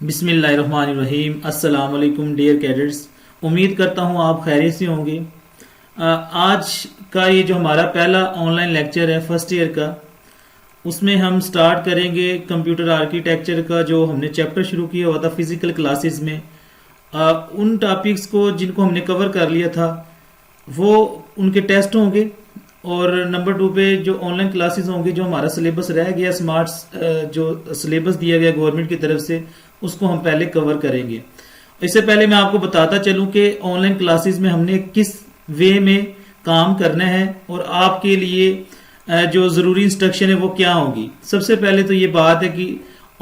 बिस्मिल्लाहिर्रहमानिर्रहीम। अस्सलाम वालेकुम डियर कैडेट्स। उम्मीद करता हूँ आप खैरियत से होंगे। आज का ये जो हमारा पहला ऑनलाइन लेक्चर है फर्स्ट ईयर का, उसमें हम स्टार्ट करेंगे कंप्यूटर आर्किटेक्चर का जो हमने चैप्टर शुरू किया हुआ था फिजिकल क्लासेस में। उन टॉपिक्स को जिनको हमने कवर कर लिया था वो उनके टेस्ट होंगे, और नंबर 2 पे जो ऑनलाइन क्लासेस होंगे, जो हमारा सिलेबस रह गया स्मार्ट जो सिलेबस दिया गया गवर्नमेंट की तरफ से, उसको हम पहले कवर करेंगे। इससे पहले मैं आपको बताता चलूं कि ऑनलाइन क्लासेस में हमने किस वे में काम करना है और आपके लिए जो ज़रूरी इंस्ट्रक्शन है वो क्या होगी। सबसे पहले तो ये बात है कि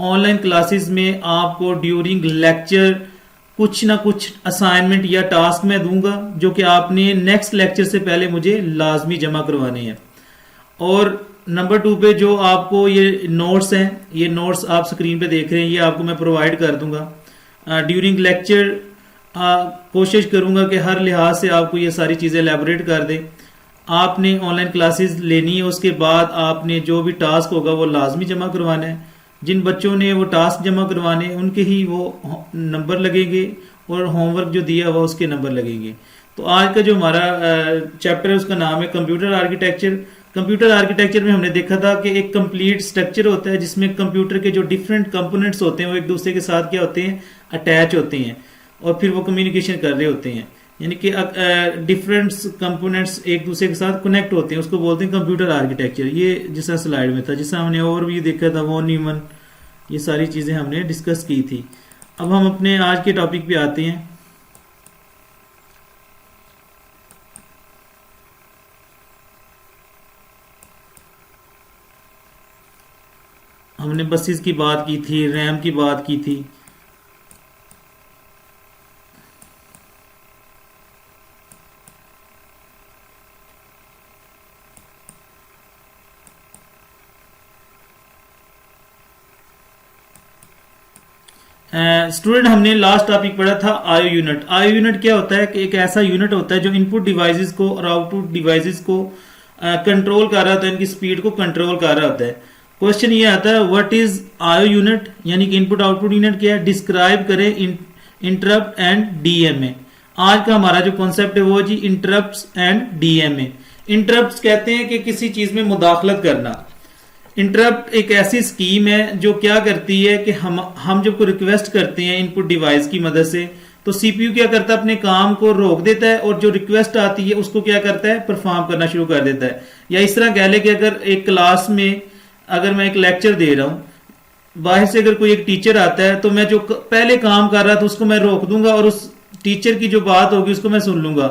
ऑनलाइन क्लासेस में आपको ड्यूरिंग लेक्चर कुछ ना कुछ असाइनमेंट या टास्क मैं दूंगा जो कि आपने नेक्स्ट लेक्चर से पहले मुझे लाजमी जमा करवाने हैं। और नंबर 2 पे जो आपको ये नोट्स हैं, ये नोट्स आप स्क्रीन पे देख रहे हैं, ये आपको मैं प्रोवाइड कर दूंगा ड्यूरिंग लेक्चर। कोशिश करूंगा कि हर लिहाज से आपको ये सारी चीज़ें एलैबोरेट कर दें। आपने ऑनलाइन क्लासेस लेनी है, उसके बाद आपने जो भी टास्क होगा वो लाजमी जमा करवाना है। जिन बच्चों ने वो टास्क जमा करवाने उनके ही वो नंबर लगेंगे और होमवर्क जो दिया हुआ उसके नंबर लगेंगे। तो आज का जो हमारा चैप्टर है उसका नाम है कंप्यूटर आर्किटेक्चर। कंप्यूटर आर्किटेक्चर में हमने देखा था कि एक कंप्लीट स्ट्रक्चर होता है जिसमें कंप्यूटर के जो डिफरेंट कंपोनेंट्स होते हैं वो एक दूसरे के साथ क्या होते हैं, अटैच होते हैं, और फिर वो कम्युनिकेशन कर रहे होते हैं, यानी कि डिफरेंट कंपोनेंट्स एक दूसरे के साथ कनेक्ट होते हैं, उसको बोलते हैं कंप्यूटर आर्किटेक्चर। ये जिस स्लाइड में था, जिससे हमने ओवरव्यू देखा था, वो न्यूमन, ये सारी चीज़ें हमने डिस्कस की थी। अब हम अपने आज के टॉपिक पे आते हैं। हमने बसेस की बात की थी, रैम की बात की थी। स्टूडेंट हमने लास्ट टॉपिक पढ़ा था आईओ यूनिट। आईओ यूनिट क्या होता है कि एक ऐसा यूनिट होता है जो इनपुट डिवाइसेस को और आउटपुट डिवाइसेस को कंट्रोल कर रहा होता है, इनकी स्पीड को कंट्रोल कर रहा होता है। क्वेश्चन ये आता है व्हाट इज आईओ यूनिट, यानी कि इनपुट आउटपुट यूनिट क्या है, डिस्क्राइब करें इंटरप्ट एंड डीएमए। आज का हमारा जो कॉन्सेप्ट है वो जी इंटरप्ट्स एंड डीएमए। इंटरप्ट्स कहते हैं कि किसी चीज में मुदाखलत करना। इंटरप्ट एक ऐसी स्कीम है जो क्या करती है कि हम जब कोई रिक्वेस्ट करते हैं इनपुट डिवाइस की मदद से, तो सीपीयू क्या करता है, अपने काम को रोक देता है और जो रिक्वेस्ट आती है उसको क्या करता है, परफॉर्म करना शुरू कर देता है। या इस तरह कह ले कि अगर एक क्लास में अगर मैं एक लेक्चर दे रहा हूं, बाहर से अगर कोई एक टीचर आता है तो मैं जो पहले काम कर रहा था उसको मैं रोक दूंगा और उस टीचर की जो बात होगी उसको मैं सुन लूंगा।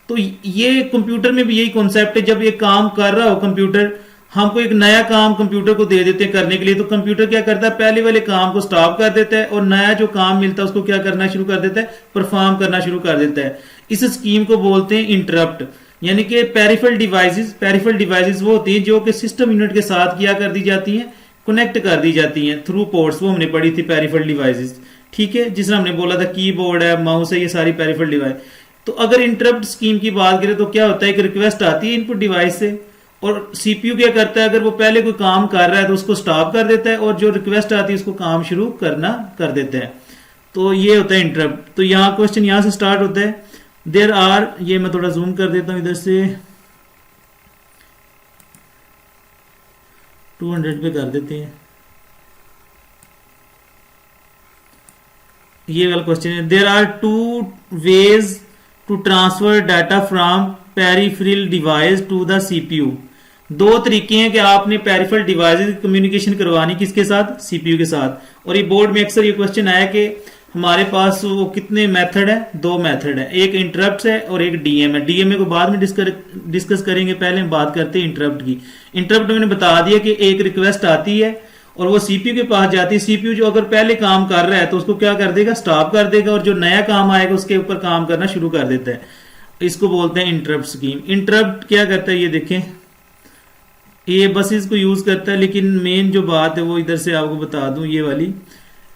तो ये कंप्यूटर में भी यही कॉन्सेप्ट है। जब ये काम कर रहा हो कंप्यूटर, हमको एक नया काम कंप्यूटर को दे देते हैं करने के लिए, तो कंप्यूटर क्या करता है, पहले वाले काम को स्टॉप कर देता है और नया जो काम मिलता है उसको क्या करना शुरू कर देता है, परफॉर्म करना शुरू कर देता है। इस स्कीम को बोलते हैं इंटरप्ट। यानी कि पेरिफेरल डिवाइसेस वो होती हैं जो कि सिस्टम यूनिट के साथ क्या कर दी जाती हैं, कनेक्ट कर दी जाती हैं थ्रू पोर्ट्स। वो हमने पढ़ी थी पेरिफेरल डिवाइसेस, ठीक है, जिसमें हमने बोला था कीबोर्ड है, माउस है, ये सारी पेरिफेरल डिवाइस। तो अगर इंटरप्ट स्कीम की बात करें तो क्या होता है, एक रिक्वेस्ट आती है इनपुट डिवाइस से और सीपीयू क्या करता है, अगर वो पहले कोई काम कर रहा है तो उसको स्टॉप कर देता है और जो रिक्वेस्ट आती है उसको काम शुरू करना कर देता है। तो ये होता है इंटरप्ट। तो यहाँ क्वेश्चन यहाँ से स्टार्ट होता है। देयर आर, ये मैं थोड़ा जूम कर देता हूं इधर से, 200 पे कर देते हैं। ये वाला क्वेश्चन है, there are 2 ways to transfer data from peripheral device to the CPU. 2 तरीके हैं कि आपने पेरिफेरल डिवाइस की कम्युनिकेशन करवानी किसके साथ, सीपीयू के साथ। और ये बोर्ड में अक्सर ये क्वेश्चन आया कि हमारे पास वो कितने मेथड है, 2 मेथड है, एक इंटरप्ट है और एक डीएम है। डीएमए को बाद में डिस्कस करेंगे, पहले हम बात करते हैं इंटरप्ट की। इंटरप्ट मैंने बता दिया कि एक रिक्वेस्ट आती है और वो सीपीयू के पास जाती है। सीपीयू जो अगर पहले काम कर रहा है तो उसको क्या कर देगा, स्टॉप कर देगा, और जो नया काम आएगा उसके ऊपर काम करना शुरू कर देता है। इसको बोलते हैं इंटरप्ट स्कीम। इंटरप्ट क्या करता है, ये देखें, ये बस इसको यूज करता है, लेकिन मेन जो बात है वो इधर से आपको बता दूं, ये वाली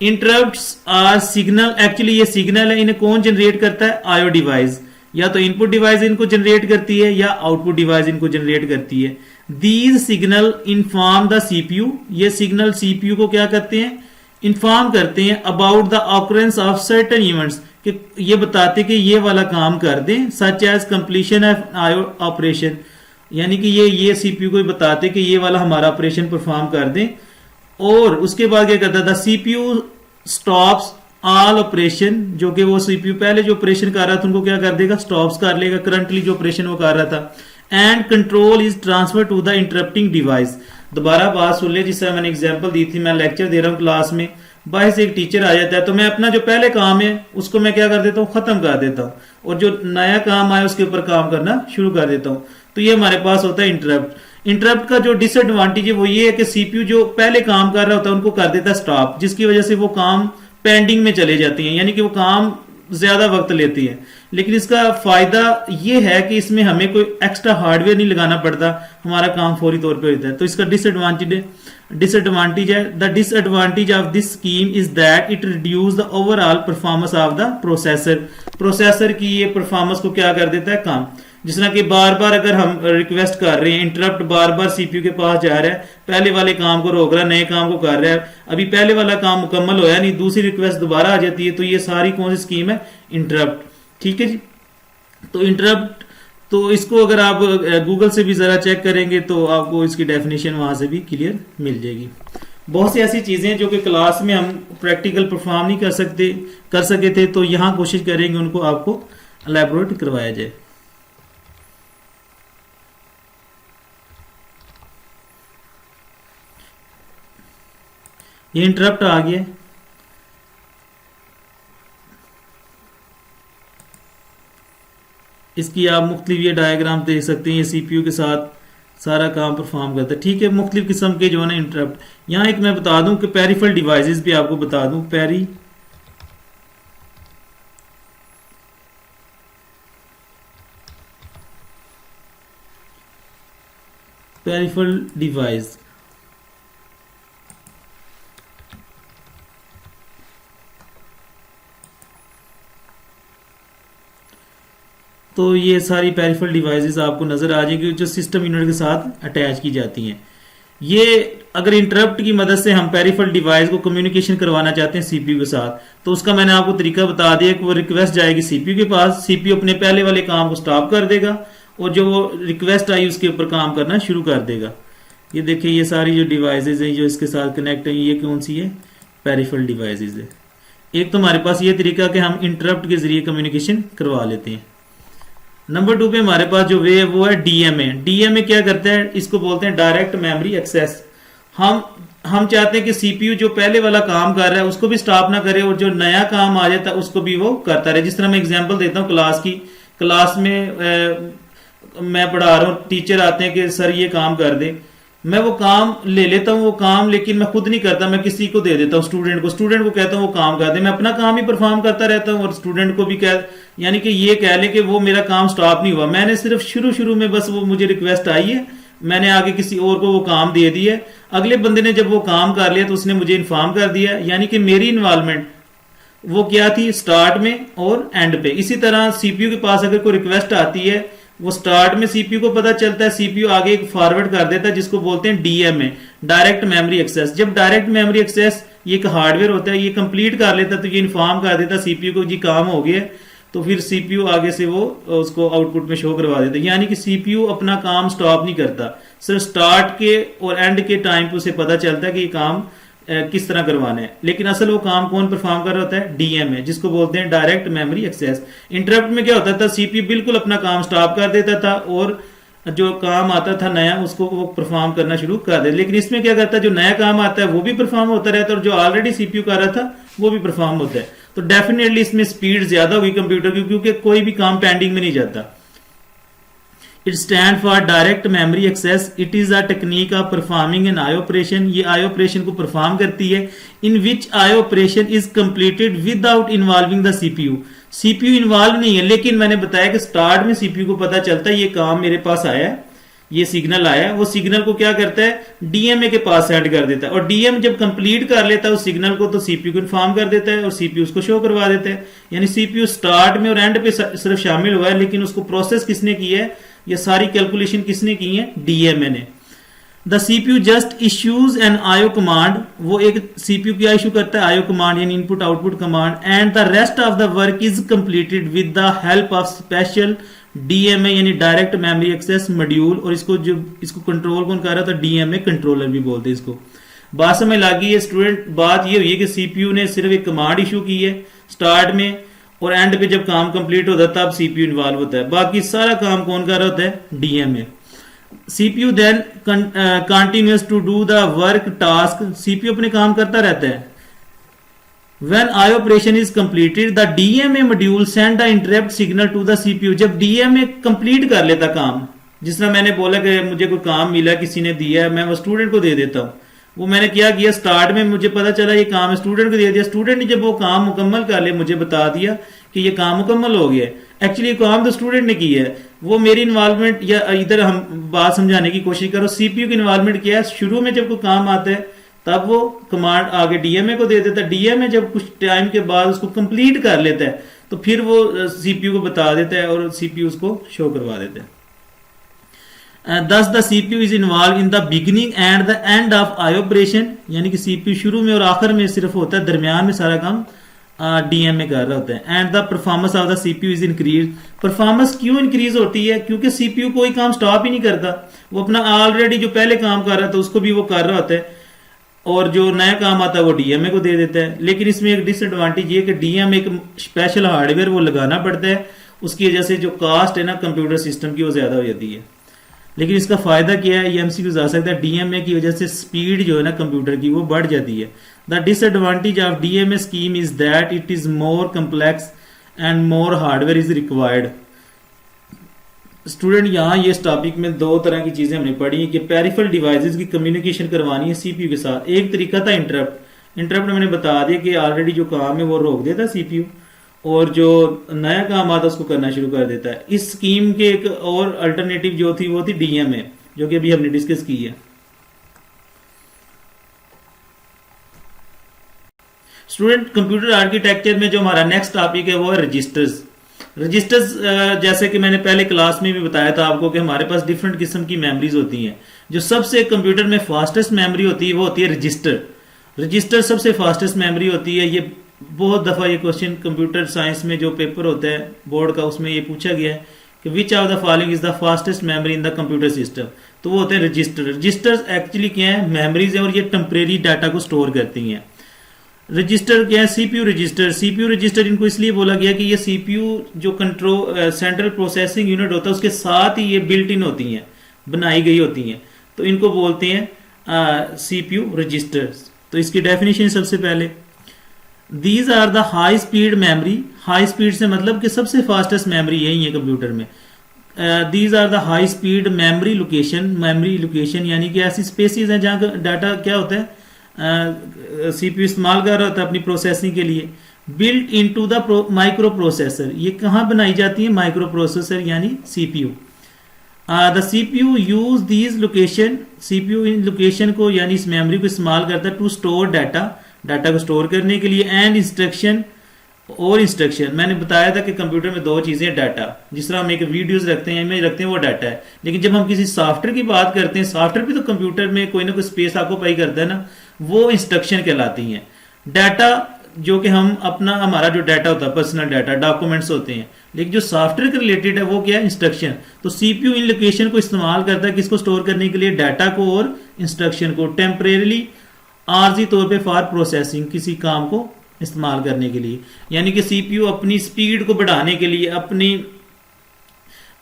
इंटरप्ट्स आर सिग्नल। एक्चुअली ये सिग्नल है, इन्हें कौन जनरेट करता है, आईओ डिवाइस। या तो इनपुट डिवाइस इनको जनरेट करती है या आउटपुट डिवाइस इनको जनरेट करती है। These signal inform the CPU. ये सिग्नल सीपीयू को क्या करते हैं, इन्फॉर्म करते हैं about the occurrence of certain events, कि ये बताते कि ये वाला काम कर दें, सच एज कंप्लीशन ऑफ आयो ऑपरेशन, यानी कि ये सीपीयू को बताते कि ये वाला हमारा ऑपरेशन परफॉर्म कर दें। और उसके बाद क्या करता था, सीपीयू स्टॉप्स ऑल ऑपरेशन, जो कि वो सीपीयू पहले जो ऑपरेशन कर रहा था उनको क्या कर देगा, स्टॉप्स कर लेगा, करंटली जो ऑपरेशन वो कर रहा था। And control is transfer to the interrupting device. दोबारा बात सुन ले, जिससे मैंने एग्जांपल दी थी, मैं लेक्चर दे रहा हूँ क्लास में, बाहर से एक टीचर आ जाता है तो मैं अपना जो पहले काम है उसको मैं क्या कर देता हूँ, खत्म कर देता हूँ, और जो नया काम आया उसके ऊपर काम करना शुरू कर देता हूँ। तो ये हमारे पास होता है इंटरप्ट। इंटरप्ट का जो डिसएडवांटेज है वो ये है कि सीपीयू जो पहले काम कर रहा होता है उनको कर देता है स्टॉप, जिसकी वजह से वो काम पेंडिंग में चले जाती हैं, यानी कि वो काम ज्यादा वक्त लेती है। लेकिन इसका फायदा ये है कि इसमें हमें कोई एक्स्ट्रा हार्डवेयर नहीं लगाना पड़ता, हमारा काम फौरी तौर पे होता है। तो इसका डिसएडवांटेज है the disadvantage of this scheme is that it reduce the overall performance of the processor की ये परफॉर्मेंस को क्या कर देता है, काम। जिस तरह कि बार बार अगर हम रिक्वेस्ट कर रहे हैं, इंटरप्ट बार बार सीपीयू के पास जा रहा है, पहले वाले काम को रोक रहा है, नए काम को कर रहा है, अभी पहले वाला काम मुकम्मल होया नहीं, दूसरी रिक्वेस्ट दोबारा आ जाती है, तो ये सारी कौन सी स्कीम है, इंटरप्ट। ठीक है जी। तो इंटरप्ट, तो इसको अगर आप गूगल से भी जरा चेक करेंगे तो आपको इसकी डेफिनेशन वहां से भी क्लियर मिल जाएगी। बहुत सी ऐसी चीजें जो कि क्लास में हम प्रैक्टिकल परफॉर्म नहीं कर सके थे, तो यहाँ कोशिश करेंगे उनको आपको एलैबोरेट करवाया जाए। ये इंटरप्ट आ गया, इसकी आप मुख्तलिफ ये डायग्राम देख सकते हैं, ये सीपीयू के साथ सारा काम परफॉर्म करता है। ठीक है, मुख्तलिफ किस्म के जो है ना इंटरप्ट। यहाँ एक मैं बता दूं कि पेरिफेरल डिवाइसेस भी आपको बता दूं, पेरिफेरल डिवाइस। तो ये सारी पेरिफेरल डिवाइसेस आपको नजर आ जाएंगी जो सिस्टम यूनिट के साथ अटैच की जाती हैं। ये अगर इंटरप्ट की मदद से हम पेरिफेरल डिवाइस को कम्युनिकेशन करवाना चाहते हैं सीपीयू के साथ, तो उसका मैंने आपको तरीका बता दिया कि वो रिक्वेस्ट जाएगी सीपीयू के पास, सीपीयू अपने पहले वाले काम को स्टॉप कर देगा और जो वो रिक्वेस्ट आई उसके ऊपर काम करना शुरू कर देगा। ये देखिए, ये सारी जो डिवाइसेज हैं जो इसके साथ कनेक्ट है, ये कौन सी है, पेरिफेरल डिवाइसेज है। एक तो हमारे पास ये तरीका कि हम इंटरप्ट के जरिए कम्युनिकेशन करवा लेते हैं। नंबर 2 पे हमारे पास जो वे है वो है डीएमए। डीएमए क्या करता है, इसको बोलते हैं डायरेक्ट मेमोरी एक्सेस। हम चाहते हैं कि सीपीयू जो पहले वाला काम कर रहा है उसको भी स्टॉप ना करे और जो नया काम आ जाता है उसको भी वो करता रहे। जिस तरह मैं एग्जांपल देता हूँ क्लास में मैं पढ़ा रहा हूँ, टीचर आते हैं कि सर ये काम कर दे, मैं वो काम ले लेता हूँ, वो काम लेकिन मैं खुद नहीं करता, मैं किसी को दे देता हूँ, स्टूडेंट को कहता हूँ वो काम कर दे, मैं अपना काम ही परफॉर्म करता रहता हूँ और स्टूडेंट को भी यानी कि ये कह ले कि वो मेरा काम स्टॉप नहीं हुआ, मैंने सिर्फ शुरू में बस वो मुझे रिक्वेस्ट आई है, मैंने आगे किसी और को वो काम दे दिया है, अगले बंदे ने जब वो काम कर लिया तो उसने मुझे इन्फॉर्म कर दिया, यानी कि मेरी इन्वॉल्वमेंट वो क्या थी, स्टार्ट में और एंड पे। इसी तरह सीपीयू के पास अगर कोई रिक्वेस्ट आती है, वो स्टार्ट में सीपीयू को पता चलता है, सीपीयू आगे एक फॉरवर्ड कर देता है जिसको बोलते हैं डीएमए, डायरेक्ट मेमोरी एक्सेस। जब डायरेक्ट मेमोरी एक्सेस ये एक हार्डवेयर होता है, ये कंप्लीट कर लेता है तो ये इन्फॉर्म कर देता सीपीयू को जी काम हो गया, तो फिर सीपीयू आगे से वो उसको आउटपुट में शो करवा देता है। यानी कि सीपीयू अपना काम स्टॉप नहीं करता, सिर्फ स्टार्ट के और एंड के टाइम पे उसे पता चलता है कि ये काम किस तरह करवाना है, लेकिन असल वो काम कौन परफॉर्म कर रहा होता है, डीएमए, जिसको बोलते हैं डायरेक्ट मेमोरी एक्सेस। इंटरप्ट में क्या होता था, सीपीयू बिल्कुल अपना काम स्टॉप कर देता था और जो काम आता था नया उसको वो परफॉर्म करना शुरू कर दे। लेकिन इसमें क्या करता है, जो नया काम आता है वो भी परफॉर्म होता रहता है और जो ऑलरेडी सीपीयू कर रहा था वो भी परफॉर्म होता है। तो डेफिनेटली इसमें स्पीड ज्यादा हुई कंप्यूटर की, क्योंकि कोई भी काम पेंडिंग में नहीं जाता। It stand for direct memory access. It is a technique of performing an I operation. ये आई ऑपरेशन को परफॉर्म करती है, in which I operation is completed without involving the CPU. CPU involve नहीं है, लेकिन मैंने बताया कि स्टार्ट में सीपीयू को पता चलता है ये काम मेरे पास आया है, ये सिग्नल आया, वो सिग्नल को क्या करता है, डीएमए के पास सेंड कर देता है, और डीएम जब कंप्लीट कर लेता है उस सिग्नल को तो सीपीयू को इन्फॉर्म कर देता है और सीपीयू उसको शो करवा देता है। यानी सीपीयू स्टार्ट में और एंड पे सिर्फ शामिल हुआ है, लेकिन उसको प्रोसेस किसने की है, ये सारी कैलकुलेशन किसने की है, डीएमए ने। The CPU just issues an IO command, वो एक सीपीयू क्या इशू करता है, आईओ कमांड यानी input output command, and the rest of the work is completed with the help of special DMA यानी डायरेक्ट मेमोरी एक्सेस मॉड्यूल। और इसको control कौन कर रहा था, डीएमए कंट्रोलर भी बोलते हैं इसको। बात समझ लगी है स्टूडेंट। बात ये हुई है कि सीपीयू ने सिर्फ एक कमांड इशू की है स्टार्ट में, और एंड पे जब काम कंप्लीट होता है तब सीपीयू इन्वॉल्व होता है। बाकी सारा काम कौन कर रहा होता है, DMA. CPU then continuous to do the work task, CPU अपने काम करता रहता है। When I operation is completed, the DMA module send the interrupt signal to the CPU। जब DMA कंप्लीट कर लेता काम, जिस तरह मैंने बोला कि मुझे कोई काम मिला, किसी ने दिया है, मैं वो स्टूडेंट को दे देता हूँ। वो मैंने क्या किया, स्टार्ट में मुझे पता चला ये काम स्टूडेंट को दे दिया, स्टूडेंट ने जब वो काम मुकम्मल कर लिया मुझे बता दिया कि ये काम मुकम्मल हो गया। एक्चुअली काम तो स्टूडेंट ने किया है, वो मेरी इन्वॉल्वमेंट, या इधर हम बात समझाने की कोशिश करो, सीपीयू की इन्वॉल्वमेंट क्या है, शुरू में जब कोई काम आता है तब वो कमांड आगे डीएमए को दे देता है, डीएमए जब कुछ टाइम के बाद उसको कंप्लीट कर लेता है तो फिर वो सीपीयू को बता देता है और सीपीयू उसको शो करवा देता है। दस the CPU is involve in the beginning and the end of I operation, यानी कि सीपीयू शुरू में और आखिर में सिर्फ होता है, दरमियान में सारा काम डीएमए कर रहा होता है। And the performance of the CPU is increase, performance क्यों इंक्रीज होती है, क्योंकि सीपीयू कोई काम स्टॉप ही नहीं करता, वो अपना ऑलरेडी जो पहले काम कर रहा था उसको भी वो कर रहा होता है, और जो नया काम आता है वो डीएमए को दे देता है। लेकिन इसमें एक डिसएडवांटेज ये कि डीएमए एक स्पेशल हार्डवेयर वो लगाना पड़ता है, उसकी वजह से जो कास्ट है ना कंप्यूटर सिस्टम की वो ज्यादा हो जाती है। लेकिन इसका फायदा क्या है, ये एमसीक्यूज आ सकता है, डीएमए की वजह से स्पीड जो है ना कंप्यूटर की वो बढ़ जाती है। The disadvantage of DMA scheme is that it is more complex and more hardware is required. Student यहाँ ये इस टॉपिक में दो तरह की चीजें हमने पढ़ी कि पेरिफेरल डिवाइसेस की कम्युनिकेशन करवानी है सीपीयू के साथ। एक तरीका था इंटरप्ट, इंटरप्ट मैंने बता दिया कि ऑलरेडी जो काम है वो रोक देता सीपीयू, और जो नया काम आता उसको करना शुरू कर देता है। इस स्कीम के एक और अल्टरनेटिव जो थी वो थी डीएमए, जो कि अभी हमने डिस्कस की है। स्टूडेंट कंप्यूटर आर्किटेक्चर में जो हमारा नेक्स्ट टॉपिक है वो है रजिस्टर्स। रजिस्टर्स जैसे कि मैंने पहले क्लास में भी बताया था आपको कि हमारे पास डिफरेंट किस्म की मेमोरीज होती हैं। जो सबसे कंप्यूटर में फास्टेस्ट मेमोरी होती है वो होती है रजिस्टर। रजिस्टर सबसे फास्टेस्ट मेमोरी होती है। ये बहुत दफा ये क्वेश्चन कंप्यूटर साइंस में जो पेपर होता है बोर्ड का उसमें ये पूछा गया है कि which of the following is the fastest memory in the computer system, तो वो होते हैं रजिस्टर। रजिस्टर्स एक्चुअली क्या है, मेमोरीज है और ये टेम्परेरी डाटा को स्टोर करती हैं। रजिस्टर क्या है, सीपीयू रजिस्टर। सीपीयू रजिस्टर इनको इसलिए बोला गया कि ये सीपीयू जो कंट्रोल सेंट्रल प्रोसेसिंग यूनिट होता है उसके साथ ही ये बिल्ट इन होती हैं, बनाई गई होती हैं, तो इनको बोलते हैं सीपीयू रजिस्टर्स। तो इसकी डेफिनेशन सबसे पहले, these are the high speed memory. High speed से मतलब कि सबसे फास्टेस्ट मेमोरी यही है कंप्यूटर में। These are the high speed memory location. Memory location यानी कि ऐसी स्पेसिस हैं जहाँ डाटा क्या होता है सीपीयू इस्तेमाल कर रहा होता है अपनी प्रोसेसिंग के लिए। Built into the micro processor, ये कहाँ बनाई जाती है, माइक्रो प्रोसेसर यानी CPU. The CPU use these location, CPU in location को यानी इस मेमोरी को इस्तेमाल करता है टू स्टोर डाटा, डाटा को स्टोर करने के लिए, एंड इंस्ट्रक्शन और इंस्ट्रक्शन। मैंने बताया था कि कंप्यूटर में दो चीजें, डाटा, जिस तरह हम एक वीडियोस रखते हैं, इमेज रखते हैं, वो डाटा है। लेकिन जब हम किसी सॉफ्टवेयर की बात करते हैं, सॉफ्टवेयर भी तो कंप्यूटर में कोई ना कोई स्पेस ऑक्यूपाई करता है ना, वो इंस्ट्रक्शन कहलाती हैं। डाटा जो कि हम अपना, हमारा जो डाटा होता है पर्सनल डाटा, डॉक्यूमेंट्स होते हैं, लेकिन जो सॉफ्टवेयर के रिलेटेड है वो क्या है, इंस्ट्रक्शन। तो सीपीयू इन लोकेशन को इस्तेमाल करता है किसको स्टोर करने के लिए, डाटा को और इंस्ट्रक्शन को, टेम्परेरली आर्जी तौर पे फॉर प्रोसेसिंग, किसी काम को इस्तेमाल करने के लिए। यानी कि सीपीयू अपनी स्पीड को बढ़ाने के लिए अपनी,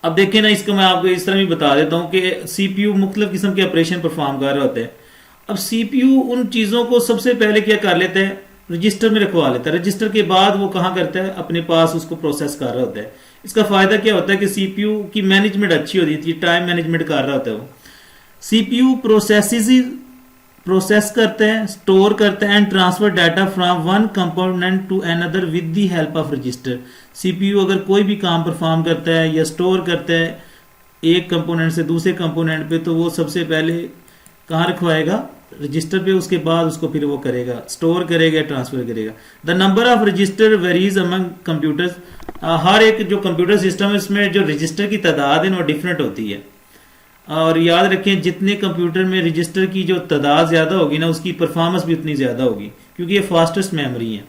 अब देखें ना, इसको मैं आपको इस तरह भी बता देता हूं कि सीपीयू मुख्तलिफ किस्म के ऑपरेशन परफॉर्म कर रहे होते हैं। अब सीपीयू उन चीजों को सबसे पहले क्या कर लेते हैं, रजिस्टर में रखवा लेता है। रजिस्टर के बाद वो कहाँ करता है, अपने पास उसको प्रोसेस कर रहा होता है। इसका फायदा क्या होता है कि सीपीयू की मैनेजमेंट अच्छी होती है, टाइम मैनेजमेंट कर रहा होता है वो। सीपीयू प्रोसेस करते हैं, स्टोर करते हैं and transfer data from one component to another with the help of register. CPU अगर कोई भी काम परफॉर्म करता है या स्टोर करता है एक कंपोनेंट से दूसरे कंपोनेंट पे, तो वो सबसे पहले कहाँ रखवाएगा, रजिस्टर पे, उसके बाद उसको फिर वो करेगा, स्टोर करेगा, ट्रांसफर करेगा। The number of register varies among computers. हर एक जो कंप्यूटर सिस्टम है उसमें जो रजिस्टर की तादाद है वो डिफरेंट होती है। और याद रखें जितने कंप्यूटर में रजिस्टर की जो तादाद ज़्यादा होगी ना उसकी परफॉर्मेंस भी उतनी ज़्यादा होगी, क्योंकि ये फास्टेस्ट मेमोरी है।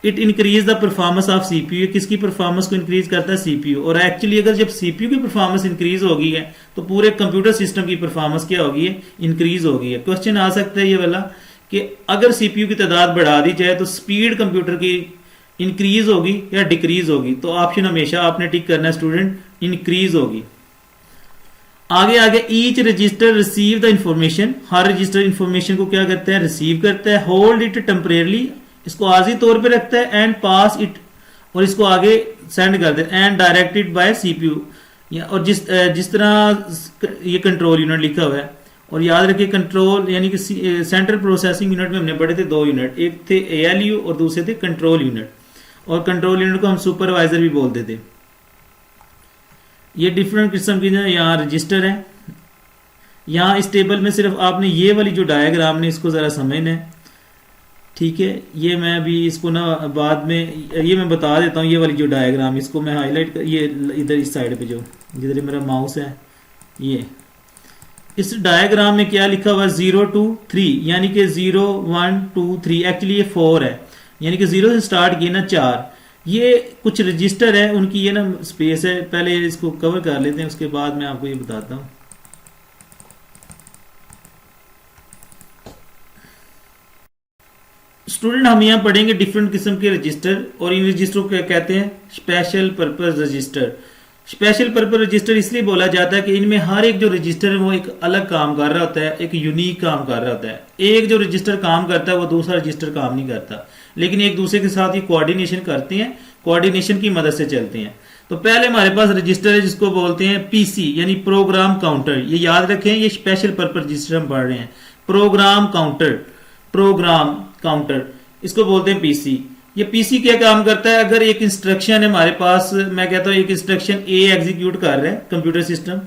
It increase the performance of CPU, किसकी परफॉर्मेंस को इंक्रीज करता है? सीपीयू। और एक्चुअली अगर जब सीपीयू की परफॉर्मेंस इंक्रीज होगी है तो पूरे कंप्यूटर सिस्टम की परफॉर्मेंस क्या होगी है? इंक्रीज होगी है। क्वेश्चन आ सकता है ये वाला कि अगर सीपीयू की तादाद बढ़ा दी जाए तो स्पीड कंप्यूटर की इंक्रीज होगी या डिक्रीज होगी? तो ऑप्शन हमेशा आपने टिक करना है स्टूडेंट, इंक्रीज होगी। आगे आगे each resistor receive the information, her register information को क्या करता है? रिसीव करता है। होल्ड इट टेम्परेरली, इसको आर्जी तौर पे रखता है। एंड पास इट, और इसको आगे सेंड कर देता है। एंड डायरेक्टेड बाय सीपीयू, और जिस तरह ये कंट्रोल यूनिट लिखा हुआ है। और याद रखिए कंट्रोल यानी कि सेंट्रल प्रोसेसिंग यूनिट में हमने पढ़े थे दो यूनिट, एक थे एएलयू और दूसरे थे कंट्रोल यूनिट। और कंट्रोल यूनिट को हम सुपरवाइजर भी बोलते थे। ये डिफरेंट किस्म की यहाँ रजिस्टर है। यहाँ इस टेबल में सिर्फ आपने ये वाली जो डायग्राम ने इसको जरा समझना है, ठीक है। ये मैं अभी इसको ना बाद में ये मैं बता देता हूँ। ये वाली जो डायग्राम इसको मैं हाईलाइट कर, ये इधर इस साइड पे जो जिधर मेरा माउस है, ये इस डायग्राम में क्या लिखा हुआ है? 0 2 3, यानी कि 0 1 2 3, एक्चुअली ये 4 है, यानी कि 0 से स्टार्ट किए ना 4। ये कुछ रजिस्टर है, उनकी ये ना स्पेस है। पहले इसको कवर कर लेते हैं, उसके बाद मैं आपको ये बताता हूँ। स्टूडेंट हम यहाँ पढ़ेंगे डिफरेंट किस्म के रजिस्टर, और इन रजिस्टरों को क्या कहते हैं? Special purpose register. Special purpose register इसलिए बोला जाता है कि इनमें हर एक जो रजिस्टर है वो एक अलग काम कर रहा होता है, एक यूनिक काम कर रहा होता है। एक जो रजिस्टर काम करता है वो दूसरा रजिस्टर काम नहीं करता, लेकिन एक दूसरे के साथ ये कोऑर्डिनेशन करते हैं, कोऑर्डिनेशन की मदद से चलते हैं। तो पहले हमारे पास रजिस्टर है जिसको बोलते हैं पीसी, यानी प्रोग्राम काउंटर। ये याद रखें, ये स्पेशल पर्पस रजिस्टर हम पढ़ रहे हैं। प्रोग्राम काउंटर, प्रोग्राम काउंटर, इसको बोलते हैं पीसी। ये पीसी क्या काम करता है? अगर एक इंस्ट्रक्शन है हमारे पास, मैं कहता हूं एक इंस्ट्रक्शन ए एग्जीक्यूट कर रहा है कंप्यूटर सिस्टम